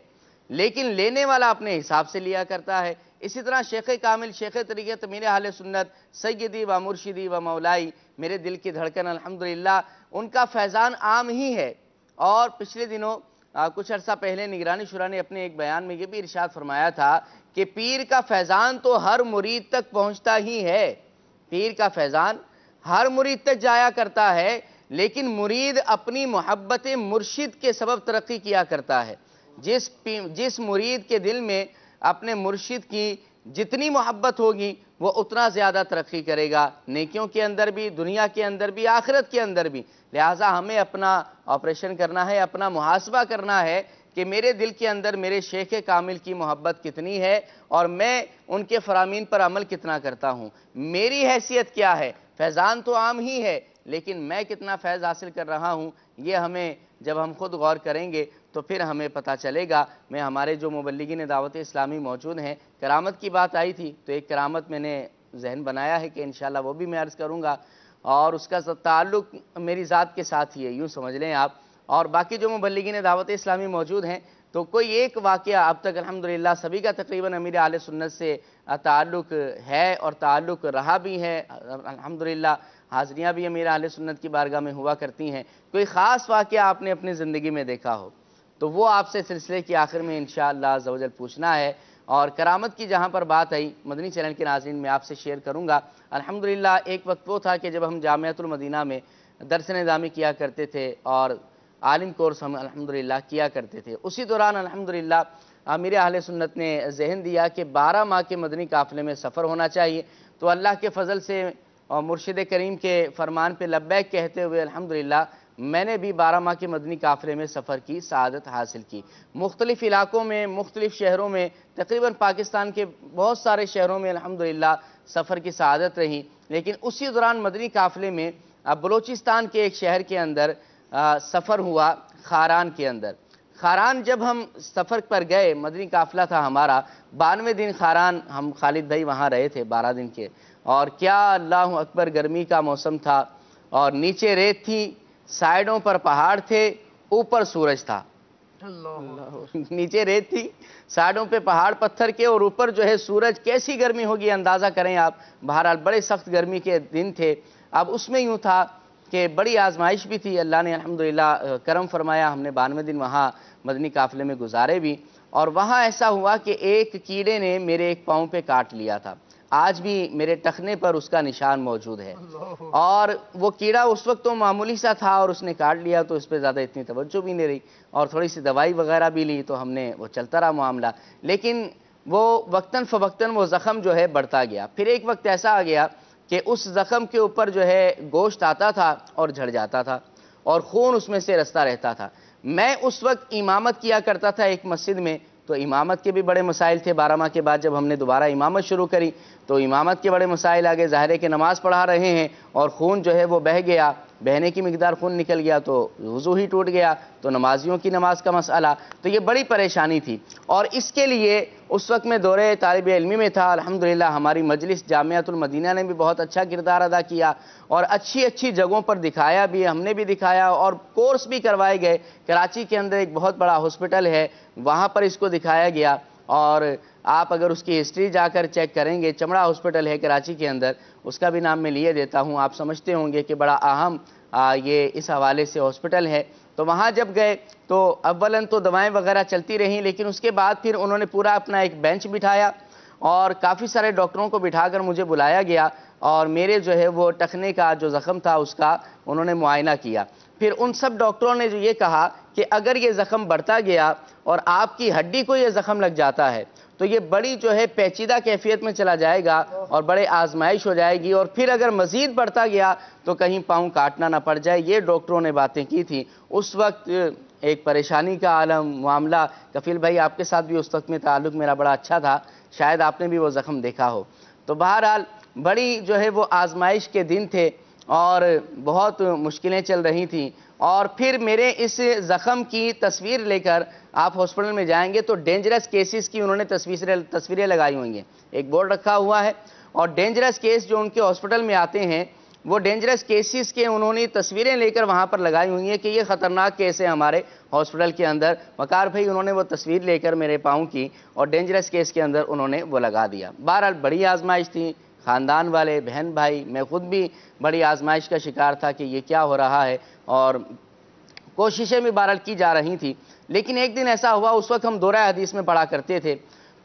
[SPEAKER 2] لیکن لینے والا اپنے حساب سے لیا کرتا ہے. اسی طرح شیخ کامل، شیخ طریقت امیر اہل سنت، سیدی و مرشدی و مولائی، میرے دل کی دھڑکن، الحمدللہ ان کا فیضان عام ہی ہے. اور پچھلے دنوں کچھ عرصہ پہلے نگرانی شورا نے اپنے ایک بیان میں یہ بھی ارشاد فرمایا تھا کہ پیر کا فیضان تو ہر مرید تک پہنچتا ہی ہے، پیر کا فیضان ہر مرید تک جایا کرتا ہے، لیکن مرید اپنی محبت مرشد کے سبب ترقی کیا کرتا ہے. جس مرید کے دل میں اپنے مرشد کی جتنی محبت ہوگی وہ اتنا زیادہ ترقی کرے گا، نیکیوں کے اندر بھی، دنیا کے اندر بھی، آخرت کے اندر بھی. لہٰذا ہمیں اپنا آپریشن کرنا ہے، اپنا محاسبہ کرنا ہے کہ میرے دل کے اندر میرے شیخ کامل کی محبت کتنی ہے اور میں ان کے فرامین پر عمل کتنا کرتا ہوں. میری حیثیت کیا ہے؟ فیضان تو عام ہی ہے لیکن میں کتنا فیض حاصل کر رہا ہوں، یہ ہمیں جب ہم خود غور کریں گے تو پھر ہمیں پتہ چلے گا. میں ہمارے جو مبلغین دعوت اسلامی موجود ہیں، کرامت کی بات آئی تھی تو ایک کرامت میں نے ذہن بنایا ہے کہ انشاءاللہ وہ بھی میں عرض کروں گا، اور اس کا تعلق میری ذات کے ساتھ ہی ہے، یوں سمجھ لیں آپ. اور باقی جو مبلغین دعوت اسلامی موجود ہیں تو کوئی ایک واقعہ اب تک الحمدللہ سبھی کا تقریباً امیر اہل سنت سے تعلق ہے اور تعلق رہا بھی ہے. الحمدللہ حاضریاں بھی امیر اہل سنت کی بارگاہ میں ہوا کرتی ہیں. کوئی خاص واقعہ آپ نے اپنی زندگی میں دیکھا ہو تو وہ آپ سے سلسلے کی آخر میں انشاءاللہ عز و جل پوچھنا ہے. اور کرامت کی جہاں پر بات آئی مدنی چینل کے ناظرین میں آپ سے شیئر کروں گا. الحمدللہ ایک وقت وہ تھا کہ جب ہم جامعۃ المدینہ میں درس نظامی کیا کرتے تھے اور عالم کورس ہم الحمدللہ کیا کرتے تھے. اسی دوران الحمدللہ امیر اہل سنت نے ذہن دیا کہ 12 ماہ کے مدنی قافلے میں سفر ہونا چاہیے. تو اللہ کے فضل سے اور مرشد کریم کے فرمان پہ لبیک کہتے ہوئے الحمدللہ میں نے بھی 12 ماہ کے مدنی قافلے میں سفر کی سعادت حاصل کی۔ مختلف علاقوں میں، مختلف شہروں میں، تقریباً پاکستان کے بہت سارے شہروں میں الحمدللہ سفر کی سعادت رہی، لیکن اسی دوران مدنی قافلے میں بلوچستان کے ایک شہر کے اندر سفر ہوا، خاران کے اندر۔ خاران جب ہم سفر پر گئے، مدنی قافلہ تھا ہمارا، 92 دن خاران ہم خالد بھائی وہاں رہے تھے 12 دن کے، اور کیا اللہ اکبر گرمی کا موسم تھا، اور نیچے ریت تھی، سائیڈوں پر پہاڑ تھے، اوپر سورج تھا۔ نیچے ریت تھی، سائیڈوں پہ پہاڑ پتھر کے، اور اوپر جو ہے سورج، کیسی گرمی ہوگی اندازہ کریں آپ۔ بہرحال بڑے سخت گرمی کے دن تھے۔ اب اس میں یوں تھا کہ بڑی آزمائش بھی تھی، اللہ نے الحمدللہ کرم فرمایا، ہم نے 92 دن وہاں مدنی قافلے میں گزارے بھی، اور وہاں ایسا ہوا کہ ایک کیڑے نے میرے ایک پاؤں پہ کاٹ لیا تھا، آج بھی میرے ٹخنے پر اس کا نشان موجود ہے، اور وہ کیڑا اس وقت تو معمولی سا تھا، اور اس نے کاٹ لیا تو اس پہ زیادہ اتنی توجہ بھی نہیں رہی، اور تھوڑی سی دوائی وغیرہ بھی لی تو ہم نے وہ چلتا رہا معاملہ، لیکن وہ وقتاً فوقتاً وہ زخم جو ہے بڑھتا گیا۔ پھر ایک وقت ایسا آ گیا کہ اس زخم کے اوپر جو ہے گوشت آتا تھا اور جھڑ جاتا تھا، اور خون اس میں سے رستا رہتا تھا۔ میں اس وقت امامت کیا کرتا تھا ایک مسجد میں، تو امامت کے بھی بڑے مسائل تھے۔ 12 ماہ کے بعد جب ہم نے دوبارہ امامت شروع کری تو امامت کے بڑے مسائل آگے، ظاہر ہے کہ نماز پڑھا رہے ہیں اور خون جو ہے وہ بہہ گیا، بہنے کی مقدار خون نکل گیا تو وضو ہی ٹوٹ گیا، تو نمازیوں کی نماز کا مسئلہ، تو یہ بڑی پریشانی تھی۔ اور اس کے لیے اس وقت میں دورے طالب علمی میں تھا، الحمدللہ ہماری مجلس جامعۃ المدینہ نے بھی بہت اچھا کردار ادا کیا، اور اچھی اچھی جگہوں پر دکھایا بھی، ہم نے بھی دکھایا، اور کورس بھی کروائے گئے۔ کراچی کے اندر ایک بہت بڑا ہاسپٹل ہے، وہاں پر اس کو دکھایا گیا، اور آپ اگر اس کی ہسٹری جا کر چیک کریں گے، چمڑا ہاسپٹل ہے کراچی کے اندر، اس کا بھی نام میں لیے دیتا ہوں، آپ سمجھتے ہوں گے کہ بڑا اہم یہ اس حوالے سے ہاسپٹل ہے۔ تو وہاں جب گئے تو اولاً تو دوائیں وغیرہ چلتی رہیں، لیکن اس کے بعد پھر انہوں نے پورا اپنا ایک بینچ بٹھایا، اور کافی سارے ڈاکٹروں کو بٹھا کر مجھے بلایا گیا، اور میرے جو ہے وہ ٹخنے کا جو زخم تھا اس کا انہوں نے معائنہ کیا۔ پھر ان سب ڈاکٹروں نے جو یہ کہا کہ اگر یہ زخم بڑھتا گیا اور آپ کی ہڈی کو یہ زخم لگ جاتا ہے تو یہ بڑی جو ہے پیچیدہ کیفیت میں چلا جائے گا اور بڑے آزمائش ہو جائے گی، اور پھر اگر مزید بڑھتا گیا تو کہیں پاؤں کاٹنا نہ پڑ جائے۔ یہ ڈاکٹروں نے باتیں کی تھی۔ اس وقت ایک پریشانی کا عالم معاملہ، کفیل بھائی آپ کے ساتھ بھی اس وقت میں تعلق میرا بڑا اچھا تھا، شاید آپ نے بھی وہ زخم دیکھا ہو۔ تو بہرحال بڑی جو ہے وہ آزمائش کے دن تھے، اور بہت مشکلیں چل رہی تھیں، اور پھر میرے اس زخم کی تصویر لے کر آپ ہاسپٹل میں جائیں گے تو ڈینجرس کیسز کی انہوں نے تصویریں لگائی ہوئی ہیں، ایک بورڈ رکھا ہوا ہے، اور ڈینجرس کیس جو ان کے ہاسپٹل میں آتے ہیں وہ ڈینجرس کیسز کے انہوں نے تصویریں لے کر وہاں پر لگائی ہوئی ہیں کہ یہ خطرناک کیس ہے ہمارے ہاسپٹل کے اندر۔ وقار بھائی انہوں نے وہ تصویر لے کر میرے پاؤں کی اور ڈینجرس کیس کے اندر انہوں نے وہ لگا دیا۔ بہرحال بڑی آزمائش تھی، خاندان والے، بہن بھائی، میں خود بھی بڑی آزمائش کا شکار تھا کہ یہ کیا ہو رہا ہے، اور کوششیں بھی بہرحال کی جا رہی تھی۔ لیکن ایک دن ایسا ہوا، اس وقت ہم دورہ حدیث میں پڑھا کرتے تھے،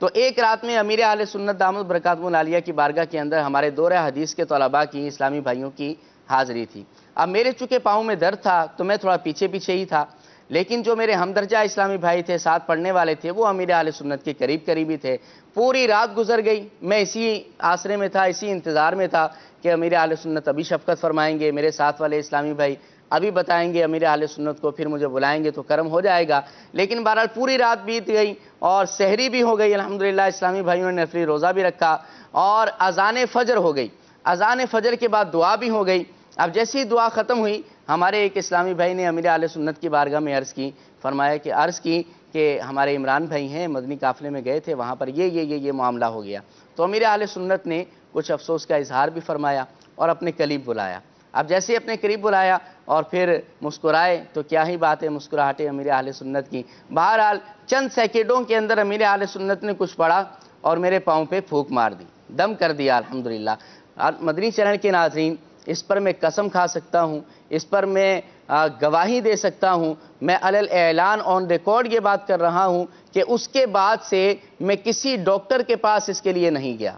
[SPEAKER 2] تو ایک رات میں امیر اہل سنت دامت برکاتہ العالیہ کی بارگاہ کے اندر ہمارے دورہ حدیث کے طلباء کی، اسلامی بھائیوں کی حاضری تھی۔ اب میرے چونکہ پاؤں میں درد تھا تو میں تھوڑا پیچھے پیچھے ہی تھا، لیکن جو میرے ہمدرجہ اسلامی بھائی تھے، ساتھ پڑھنے والے تھے، وہ امیر اہل سنت کے قریبی تھے۔ پوری رات گزر گئی، میں اسی آسرے میں تھا، اسی انتظار میں تھا کہ امیر اہل سنت ابھی شفقت فرمائیں گے، میرے ساتھ والے اسلامی بھائی ابھی بتائیں گے امیر اہل سنت کو، پھر مجھے بلائیں گے تو کرم ہو جائے گا۔ لیکن بہرحال پوری رات بیت گئی اور سحری بھی ہو گئی، الحمدللہ اسلامی بھائیوں نے نفلی روزہ بھی رکھا، اور اذان فجر ہو گئی۔ اذان فجر کے بعد دعا بھی ہو گئی۔ اب جیسی ہی دعا ختم ہوئی، ہمارے ایک اسلامی بھائی نے امیر اہل سنت کی بارگاہ میں عرض کی کہ ہمارے عمران بھائی ہیں، مدنی قافلے میں گئے تھے، وہاں پر یہ معاملہ ہو گیا۔ تو امیر اہل سنت نے کچھ افسوس کا اظہار بھی فرمایا اور اپنے قریب بلایا۔ اب جیسے اپنے قریب بلایا اور پھر مسکرائے تو کیا ہی بات ہے، مسکراہٹیں امیر اہل سنت کی۔ بہرحال چند سیکنڈوں کے اندر امیر اہل سنت نے کچھ پڑھا اور میرے پاؤں پہ پھونک مار دی، دم کر دیا الحمدللہ۔ مدنی چینل کے ناظرین، اس پر میں قسم کھا سکتا ہوں، اس پر میں گواہی دے سکتا ہوں، میں علی اعلان آن ریکارڈ یہ بات کر رہا ہوں کہ اس کے بعد سے میں کسی ڈاکٹر کے پاس اس کے لیے نہیں گیا۔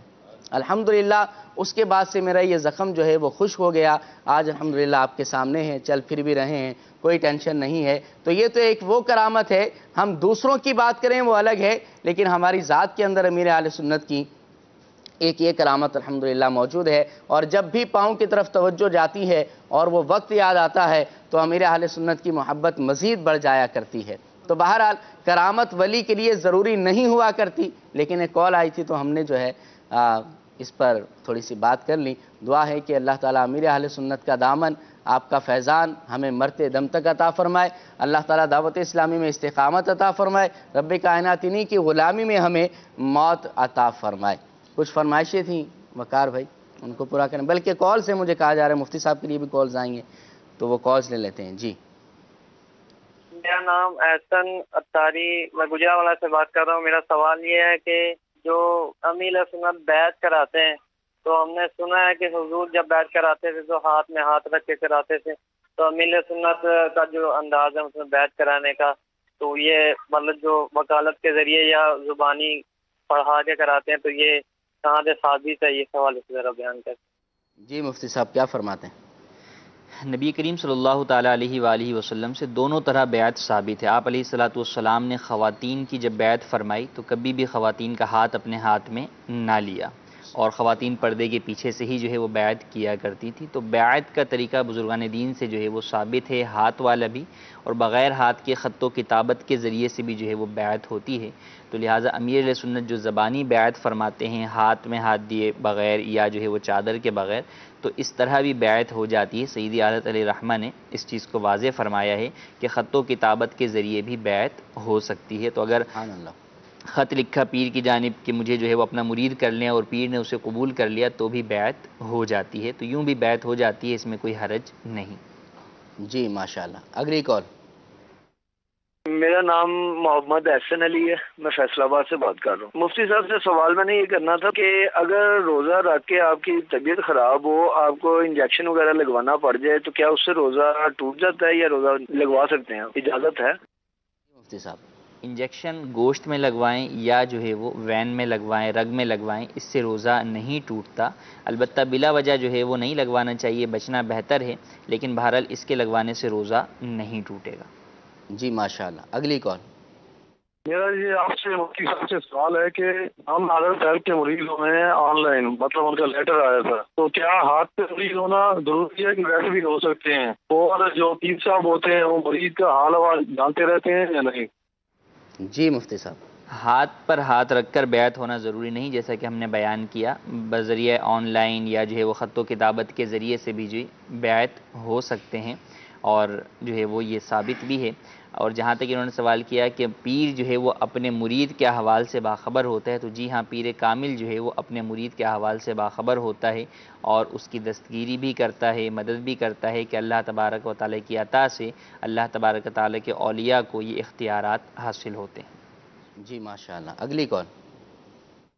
[SPEAKER 2] الحمدللہ اس کے بعد سے میرا یہ زخم جو ہے وہ خشک ہو گیا، آج الحمدللہ آپ کے سامنے ہیں، چل پھر بھی رہے ہیں، کوئی ٹینشن نہیں ہے۔ تو یہ تو ایک وہ کرامت ہے، ہم دوسروں کی بات کریں وہ الگ ہے، لیکن ہماری ذات کے اندر امیر اہل سنت کی ایک یہ کرامت الحمدللہ موجود ہے۔ اور جب بھی پاؤں کی طرف توجہ جاتی ہے اور وہ وقت یاد آتا ہے تو امیر اہل سنت کی محبت مزید بڑھ جایا کرتی ہے۔ تو بہرحال کرامت ولی کے لیے ضروری نہیں ہوا کرتی، لیکن ایک کال آئی تھی تو ہم نے جو ہے اس پر تھوڑی سی بات کر لی۔ دعا ہے کہ اللہ تعالیٰ امیر اہل سنت کا دامن، آپ کا فیضان ہمیں مرتے دم تک عطا فرمائے، اللہ تعالیٰ دعوت اسلامی میں استقامت عطا فرمائے، رب کائنات انہی کی غلامی میں ہمیں موت عطا فرمائے۔ کچھ فرمائشیں تھیں وقار بھائی، ان کو پورا کریں، بلکہ کال سے مجھے کہا جا رہا ہے مفتی صاحب کے لیے بھی کالز آئیں گے، تو وہ کالز لے لیتے ہیں۔ جی
[SPEAKER 14] میرا نام احسن اتاری، میں گجرانوالہ سے بات کر رہا ہوں۔ میرا سوال یہ ہے کہ جو امیر سنت بیعت کراتے ہیں تو ہم نے سنا ہے کہ حضور جب بیعت کراتے تھے تو ہاتھ میں ہاتھ رکھ کے کراتے تھے، تو امیر سنت کا جو انداز ہے اس میں بیعت کرانے کا، تو یہ مطلب جو وکالت کے ذریعے یا زبانی پڑھا کے کراتے ہیں، تو یہ کہاں سے ثابت ہے؟ یہ سوال اس ذرا بیان کریں۔
[SPEAKER 2] جی مفتی صاحب کیا فرماتے ہیں؟
[SPEAKER 6] نبی کریم صلی اللہ تعالیٰ علیہ وآلہ وسلم سے دونوں طرح بیعت ثابت ہے۔ آپ علیہ الصلوۃ والسلام نے خواتین کی جب بیعت فرمائی تو کبھی بھی خواتین کا ہاتھ اپنے ہاتھ میں نہ لیا، اور خواتین پردے کے پیچھے سے ہی جو ہے وہ بیعت کیا کرتی تھی۔ تو بیعت کا طریقہ بزرگان دین سے جو ہے وہ ثابت ہے، ہاتھ والا بھی اور بغیر ہاتھ کے خط و کتابت کے ذریعے سے بھی جو ہے وہ بیعت ہوتی ہے۔ تو لہٰذا امیر علیہ سنت جو زبانی بیعت فرماتے ہیں ہاتھ میں ہاتھ دیے بغیر یا جو ہے وہ چادر کے بغیر، تو اس طرح بھی بیعت ہو جاتی ہے۔ سیدی اعلیٰ علیہ رحمہ نے اس چیز کو واضح فرمایا ہے کہ خط و کتابت کے ذریعے بھی بیعت ہو سکتی ہے۔ تو اگر خط لکھا پیر کی جانب کہ مجھے جو ہے وہ اپنا مرید کر لیں اور پیر نے اسے قبول کر لیا تو بھی بیعت ہو جاتی ہے، تو یوں بھی بیعت ہو جاتی ہے، اس میں کوئی حرج نہیں۔
[SPEAKER 2] جی ماشاءاللہ، اگلی کال۔
[SPEAKER 15] میرا نام محمد احسن علی ہے، میں فیصل آباد سے بات کر رہا ہوں۔ مفتی صاحب سے سوال میں نے یہ کرنا تھا کہ اگر روزہ رکھ کے آپ کی طبیعت خراب ہو، آپ کو انجیکشن وغیرہ لگوانا پڑ جائے تو کیا اس سے روزہ ٹوٹ جاتا ہے یا روزہ لگوا سکتے ہیں؟ اجازت ہے؟
[SPEAKER 2] مفتی صاحب
[SPEAKER 6] انجیکشن گوشت میں لگوائیں یا جو ہے وہ وین میں لگوائیں، رگ میں لگوائیں، اس سے روزہ نہیں ٹوٹتا۔ البتہ بلا وجہ جو ہے وہ نہیں لگوانا چاہیے، بچنا بہتر ہے، لیکن بہرحال اس کے لگوانے سے روزہ نہیں ٹوٹے گا۔
[SPEAKER 2] جی ماشاءاللہ، اگلی کال۔
[SPEAKER 15] میرا یہ آپ سے مفتی صاحب سے سوال ہے کہ ہم حضرت صاحب کے مریض ہوئے ہیں آن لائن، مطلب ان کا لیٹر آیا تھا، تو کیا ہاتھ پہ مریض ہونا ضروری ہے کہ ویسے بھی ہو سکتے ہیں؟ اور جو پیر صاحب ہوتے ہیں وہ مریض کا حال احوال جانتے رہتے ہیں یا نہیں؟
[SPEAKER 2] جی مفتی صاحب
[SPEAKER 6] ہاتھ پر ہاتھ رکھ کر بیعت ہونا ضروری نہیں، جیسا کہ ہم نے بیان کیا، بذریعہ آن لائن یا جو ہے وہ خط و کتابت کے ذریعے سے بھی جو بیعت ہو سکتے ہیں، اور جو ہے وہ یہ ثابت بھی ہے۔ اور جہاں تک انہوں نے سوال کیا کہ پیر جو ہے وہ اپنے مرید کے احوال سے باخبر ہوتا ہے، تو جی ہاں، پیر کامل جو ہے وہ اپنے مرید کے احوال سے باخبر ہوتا ہے اور اس کی دستگیری بھی کرتا ہے، مدد بھی کرتا ہے کہ اللہ تبارک و تعالیٰ کی عطا سے اللہ تبارک و تعالیٰ کے اولیاء کو یہ اختیارات حاصل ہوتے ہیں۔
[SPEAKER 2] جی ماشاءاللہ، اگلی کال۔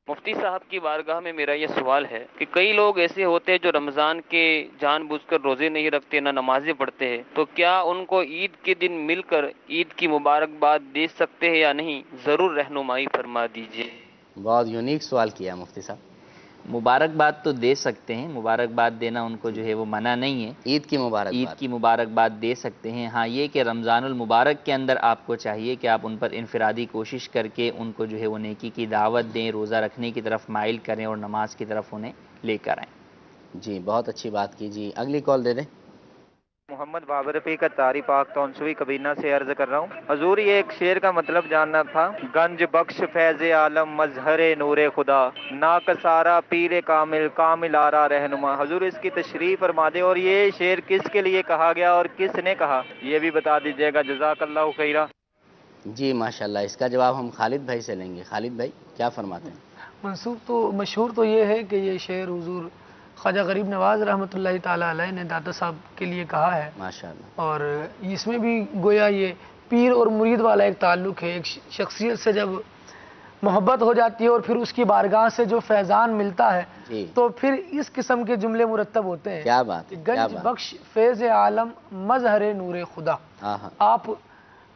[SPEAKER 16] مفتی صاحب کی بارگاہ میں میرا یہ سوال ہے کہ کئی لوگ ایسے ہوتے ہیں جو رمضان کے جان بوجھ کر روزے نہیں رکھتے، نہ نمازیں پڑھتے ہیں، تو کیا ان کو عید کے دن مل کر عید کی مبارکباد دے سکتے ہیں یا نہیں؟ ضرور رہنمائی فرما دیجیے۔
[SPEAKER 2] بہت یونیک سوال کیا مفتی صاحب۔
[SPEAKER 6] مبارکباد تو دے سکتے ہیں، مبارکباد دینا ان کو جو ہے وہ منع نہیں ہے،
[SPEAKER 2] عید کی
[SPEAKER 6] مبارکباد دے سکتے ہیں۔ ہاں یہ کہ رمضان المبارک کے اندر آپ کو چاہیے کہ آپ ان پر انفرادی کوشش کر کے ان کو جو ہے وہ نیکی کی دعوت دیں، روزہ رکھنے کی طرف مائل کریں اور نماز کی طرف انہیں لے کر آئیں۔
[SPEAKER 2] جی بہت اچھی بات کی۔ جی اگلی کال دے دیں۔
[SPEAKER 17] محمد بابر پی کا تاری پاک تونسوی کبینہ سے عرض کر رہا ہوں حضور، یہ ایک شعر کا مطلب جاننا تھا۔ گنج بخش فیض عالم مظہر نور خدا، ناکسارا پیر کامل کامل آرا رہنما۔ حضور اس کی تشریح فرما دے، اور یہ شعر کس کے لیے کہا گیا اور کس نے کہا یہ بھی بتا دیجیے گا، جزاک اللہ خیرہ۔
[SPEAKER 2] جی ماشاءاللہ، اس کا جواب ہم خالد بھائی سے لیں گے۔ خالد بھائی کیا فرماتے ہیں؟
[SPEAKER 7] مشہور تو یہ ہے کہ یہ شعر حضور خواجہ غریب نواز رحمۃ اللہ تعالیٰ علیہ نے داتا صاحب کے لیے کہا ہے،
[SPEAKER 2] ماشاءاللہ،
[SPEAKER 7] اور اس میں بھی گویا یہ پیر اور مرید والا ایک تعلق ہے۔ ایک شخصیت سے جب محبت ہو جاتی ہے اور پھر اس کی بارگاہ سے جو فیضان ملتا ہے تو پھر اس قسم کے جملے مرتب ہوتے ہیں۔
[SPEAKER 2] کیا بات،
[SPEAKER 7] گنج بخش فیض عالم مظہر نور خدا، آپ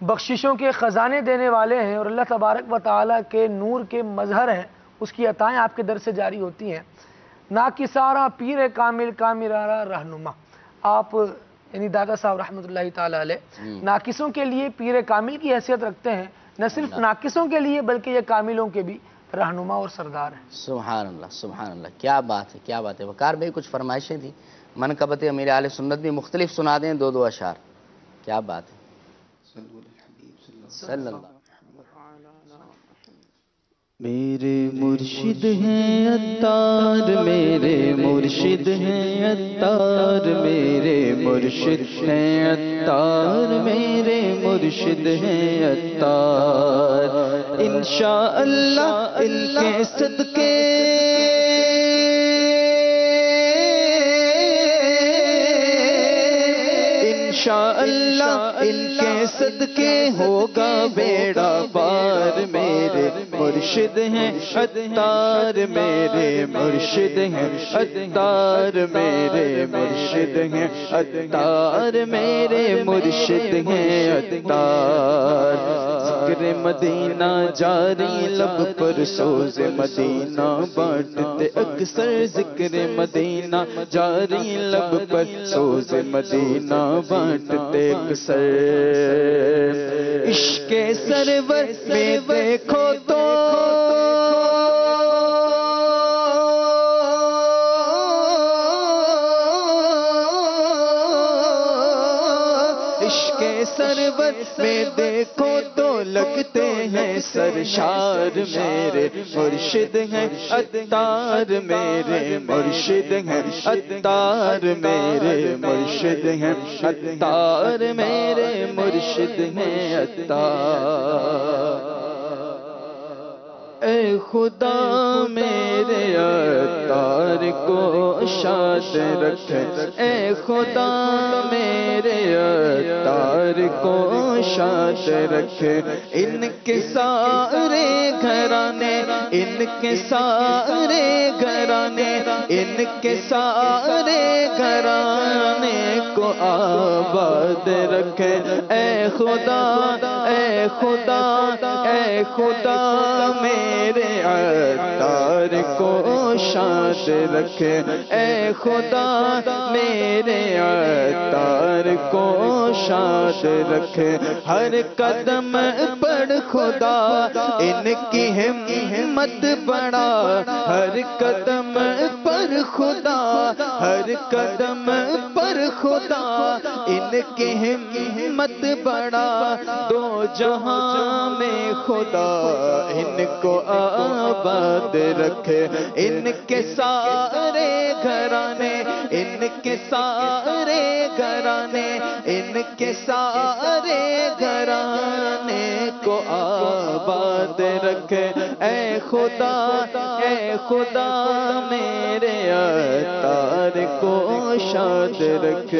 [SPEAKER 7] بخششوں کے خزانے دینے والے ہیں اور اللہ تبارک و تعالیٰ کے نور کے مظہر ہیں، اس کی عطائیں آپ کے در سے جاری ہوتی ہیں۔ ناکسارا پیر کامل کامرارا رہنما، آپ یعنی دادا صاحب رحمۃ اللہ تعالی علیہ ناقصوں کے لیے پیر کامل کی حیثیت رکھتے ہیں، نہ صرف ناقصوں کے لیے بلکہ یہ کاملوں کے بھی رہنما اور سردار ہیں۔
[SPEAKER 2] سبحان اللہ، سبحان اللہ، کیا بات ہے، کیا بات ہے۔ وقار بھائی کچھ فرمائشیں تھیں، منقبت امیر اہل سنت بھی مختلف سنا دیں، دو اشعار۔ کیا بات ہے، صلی اللہ.
[SPEAKER 5] میرے مرشد ہیں عطار، میرے مرشد ہیں عطار، میرے مرشد ہیں عطار، میرے مرشد ہیں عطار. انشاءاللہ ان کے صدقے انشاءاللہ ان کے صدقے ہوگا بیڑا پار. میرے مرشد ہیں عطار، میرے مرشد ہیں عطار، میرے مرشد ہیں عطار، میرے مرشد ہیں عطار. ذکر مدینہ جاری لب پر سوز مدینہ بانٹتے اکثر، ذکر مدینہ جاری لب پر سوز مدینہ بانٹتے اکثر. عشق سرور میں دیکھو تو عشق سرور میں دیکھو تو لگتے ہیں سرشار. میرے مرشد ہیں عطار، میرے مرشد ہیں عطار، میرے مرشد ہیں عطار، میرے مرشد ہیں عطار. اے خدا میرے عطار کو شاد رکھ، اے خدا میرے عطار کو شاد رکھ. ان کے سارے گھرانے، ان کے سارے گھرانے، ان کے سارے گھرانے کو آباد رکھ. اے خدا، اے خدا، اے خدا میرے عطار کو شاد رکھ. اے خدا میرے عطار کو شاد رکھ. ہر قدم پر خدا ان کی ہمت بڑھا، ہر قدم پر خدا، ہر قدم پر خدا ان کی ہمت بڑھا. دو جہاں میں خدا ان کو آباد رکھ. ان کے سارے گھرانے، ان کے سارے گھرانے، ان کے سارے گھرانے کو آباد رکھ. اے خدا، اے خدا میرے عطار کو شاد رکھ.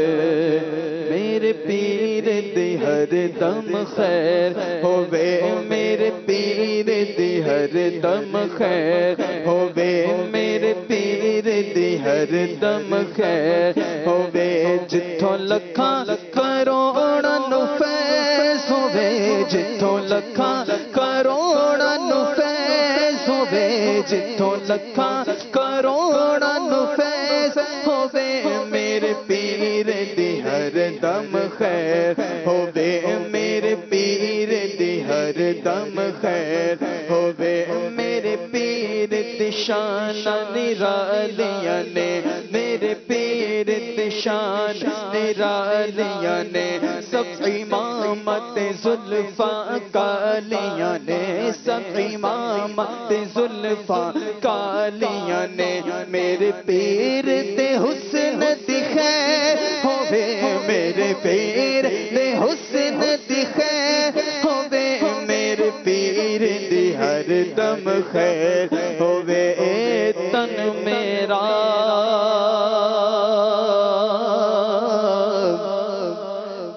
[SPEAKER 5] میرے پیر دی ہر دم خیر ہووے، میرے پیر دی ہر دم خیر ہووے، میرے پیر دی ہر دم خیر ہووے. جتھوں لکھاں کروڑاں نو فیض ہووے، جتھوں لکھاں کروڑاں نو فیض ہووے، جتھوں لکھاں کروڑاں نو فیض ہووے. میرے پیر دی ہر دم خیر ہووے، میرے پیر دی ہر دم خیر ہووے. میرے پیر دی شان نرالیاں نے، میرے پیر دی شان نرالیاں نے. سب امامت زلفاں کالیاں نے، سب امامت زلفاں کالیاں نے. میرے پیر دے حسن دی خیر ہووے، میرے پیر دے حسن دی خیر ہووے. میرے پیر دی ہر دم خیر ہووے. تن میرا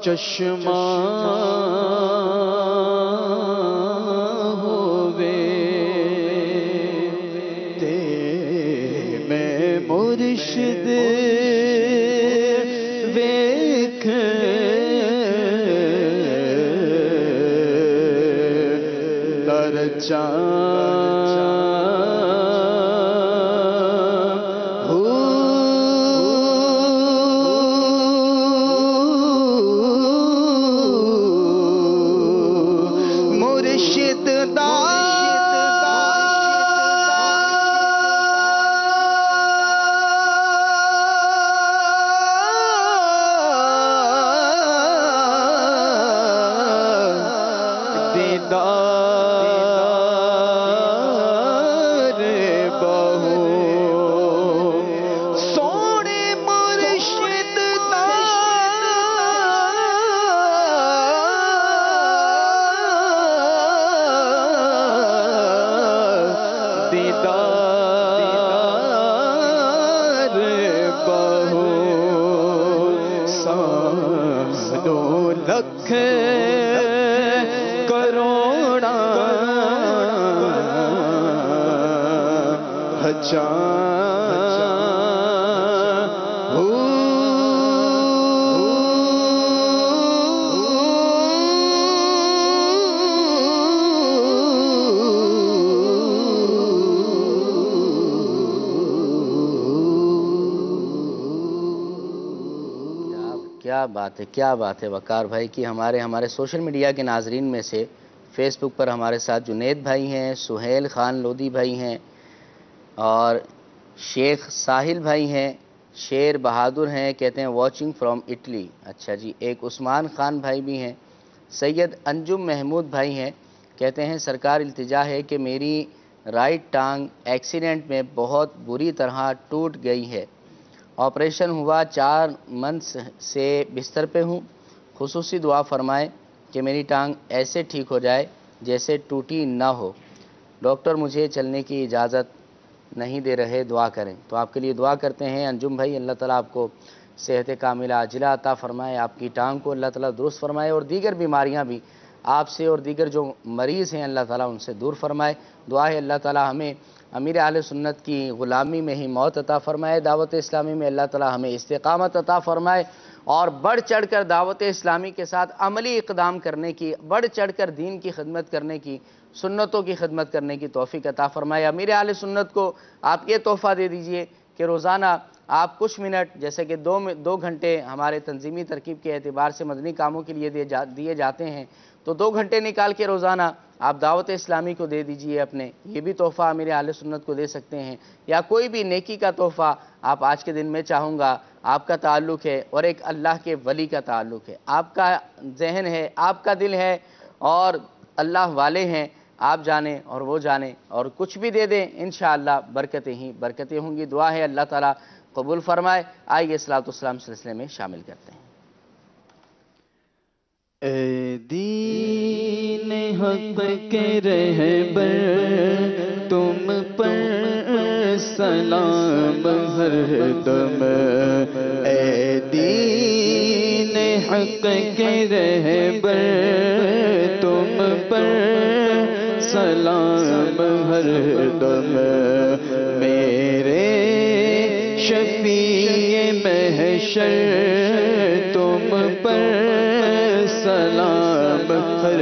[SPEAKER 5] چشمہ ہووے تے میں مرشد ویکھ درجہ دو لکھ کروڑا
[SPEAKER 2] کیا بات ہے وقار بھائی کہ ہمارے سوشل میڈیا کے ناظرین میں سے فیس بک پر ہمارے ساتھ جنید بھائی ہیں، سہیل خان لودھی بھائی ہیں، اور شیخ ساحل بھائی ہیں، شیر بہادر ہیں، کہتے ہیں واچنگ فرام اٹلی. اچھا جی. ایک عثمان خان بھائی بھی ہیں. سید انجم محمود بھائی ہیں، کہتے ہیں سرکار التجا ہے کہ میری رائٹ ٹانگ ایکسیڈنٹ میں بہت بری طرح ٹوٹ گئی ہے. آپریشن ہوا، 4 منتھ سے بستر پہ ہوں. خصوصی دعا فرمائے کہ میری ٹانگ ایسے ٹھیک ہو جائے جیسے ٹوٹی نہ ہو. ڈاکٹر مجھے چلنے کی اجازت نہیں دے رہے، دعا کریں. تو آپ کے لیے دعا کرتے ہیں انجم بھائی، اللہ تعالیٰ آپ کو صحت کاملہ عاجلہ عطا فرمائے، آپ کی ٹانگ کو اللہ تعالیٰ درست فرمائے، اور دیگر بیماریاں بھی آپ سے اور دیگر جو مریض ہیں اللہ تعالیٰ ان سے دور فرمائے. دعا ہے اللہ تعالیٰ ہمیں امیر اہل سنت کی غلامی میں ہی موت عطا فرمائے، دعوت اسلامی میں اللہ تعالیٰ ہمیں استقامت عطا فرمائے، اور بڑھ چڑھ کر دعوت اسلامی کے ساتھ عملی اقدام کرنے کی، بڑھ چڑھ کر دین کی خدمت کرنے کی، سنتوں کی خدمت کرنے کی توفیق عطا فرمائے. امیر اہل سنت کو آپ یہ تحفہ دے دیجئے کہ روزانہ آپ کچھ منٹ، جیسے کہ 2 گھنٹے ہمارے تنظیمی ترکیب کے اعتبار سے مدنی کاموں کے لیے دیے جاتے ہیں، تو 2 گھنٹے نکال کے روزانہ آپ دعوت اسلامی کو دے دیجئے اپنے. یہ بھی تحفہ امیر اہل سنت کو دے سکتے ہیں، یا کوئی بھی نیکی کا تحفہ آپ آج کے دن میں چاہوں گا. آپ کا تعلق ہے اور ایک اللہ کے ولی کا تعلق ہے، آپ کا ذہن ہے، آپ کا دل ہے، اور اللہ والے ہیں، آپ جانیں اور وہ جانیں، اور کچھ بھی دے دیں انشاءاللہ برکتیں ہی برکتیں ہوں گی. دعا ہے اللہ تعالیٰ قبول فرمائے. آئیے صلاۃ والسلام سلسلے میں شامل کرتے ہیں.
[SPEAKER 5] اے دین حق کے رہبر تم پر سلام ہر دم، اے دین حق کے رہبر تم پر سلام ہر دم. میرے شفیع محشر تم پر سلام ہر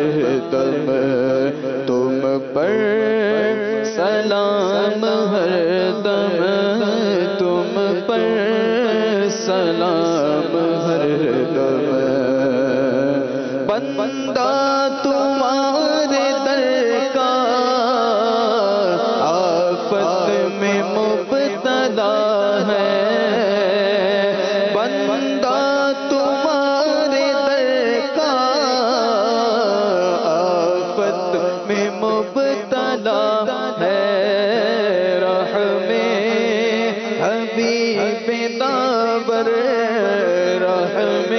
[SPEAKER 5] دم، تم پر سلام ہر دم، تم پر سلام ہر دم. بندہ تمہارے در کا آفت میں مبتلا ہے، بندہ تمہارے در کا آفت میں مبتلا ہے. رحم حبیب داور، رحم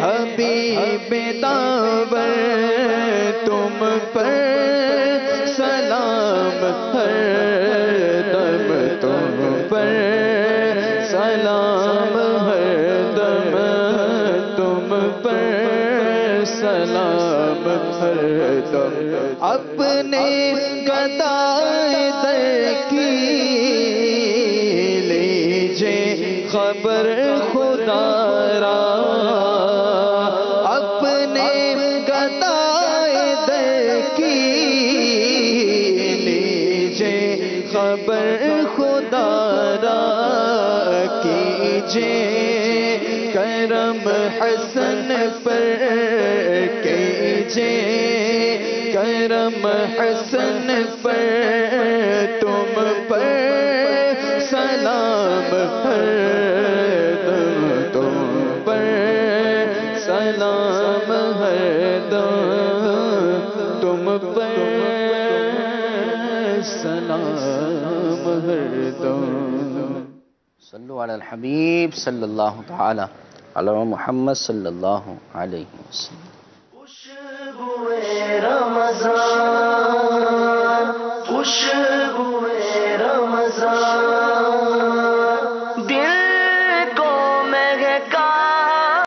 [SPEAKER 5] حبیب داور تم پر سلام ہر دم، تم پر سلام ہر دم، تم پر سلام ہر دم. اپنے گدائے در کی لیجے خبر خدا را، اپنے گدائے در کی لیجے خبر خدا را. کیجے کرم حسن پر، کیجے کرم حسن پر تم پر سلام ہر دم، تم پر سلام ہر دم، تم پر سلام ہر دم.
[SPEAKER 2] صلو علی الحبیب صلی اللہ تعالی علی محمد صلی اللہ علیہ وسلم.
[SPEAKER 18] خوشبوئے رمضان، خوشبوئے رمضان، دل کو مہکا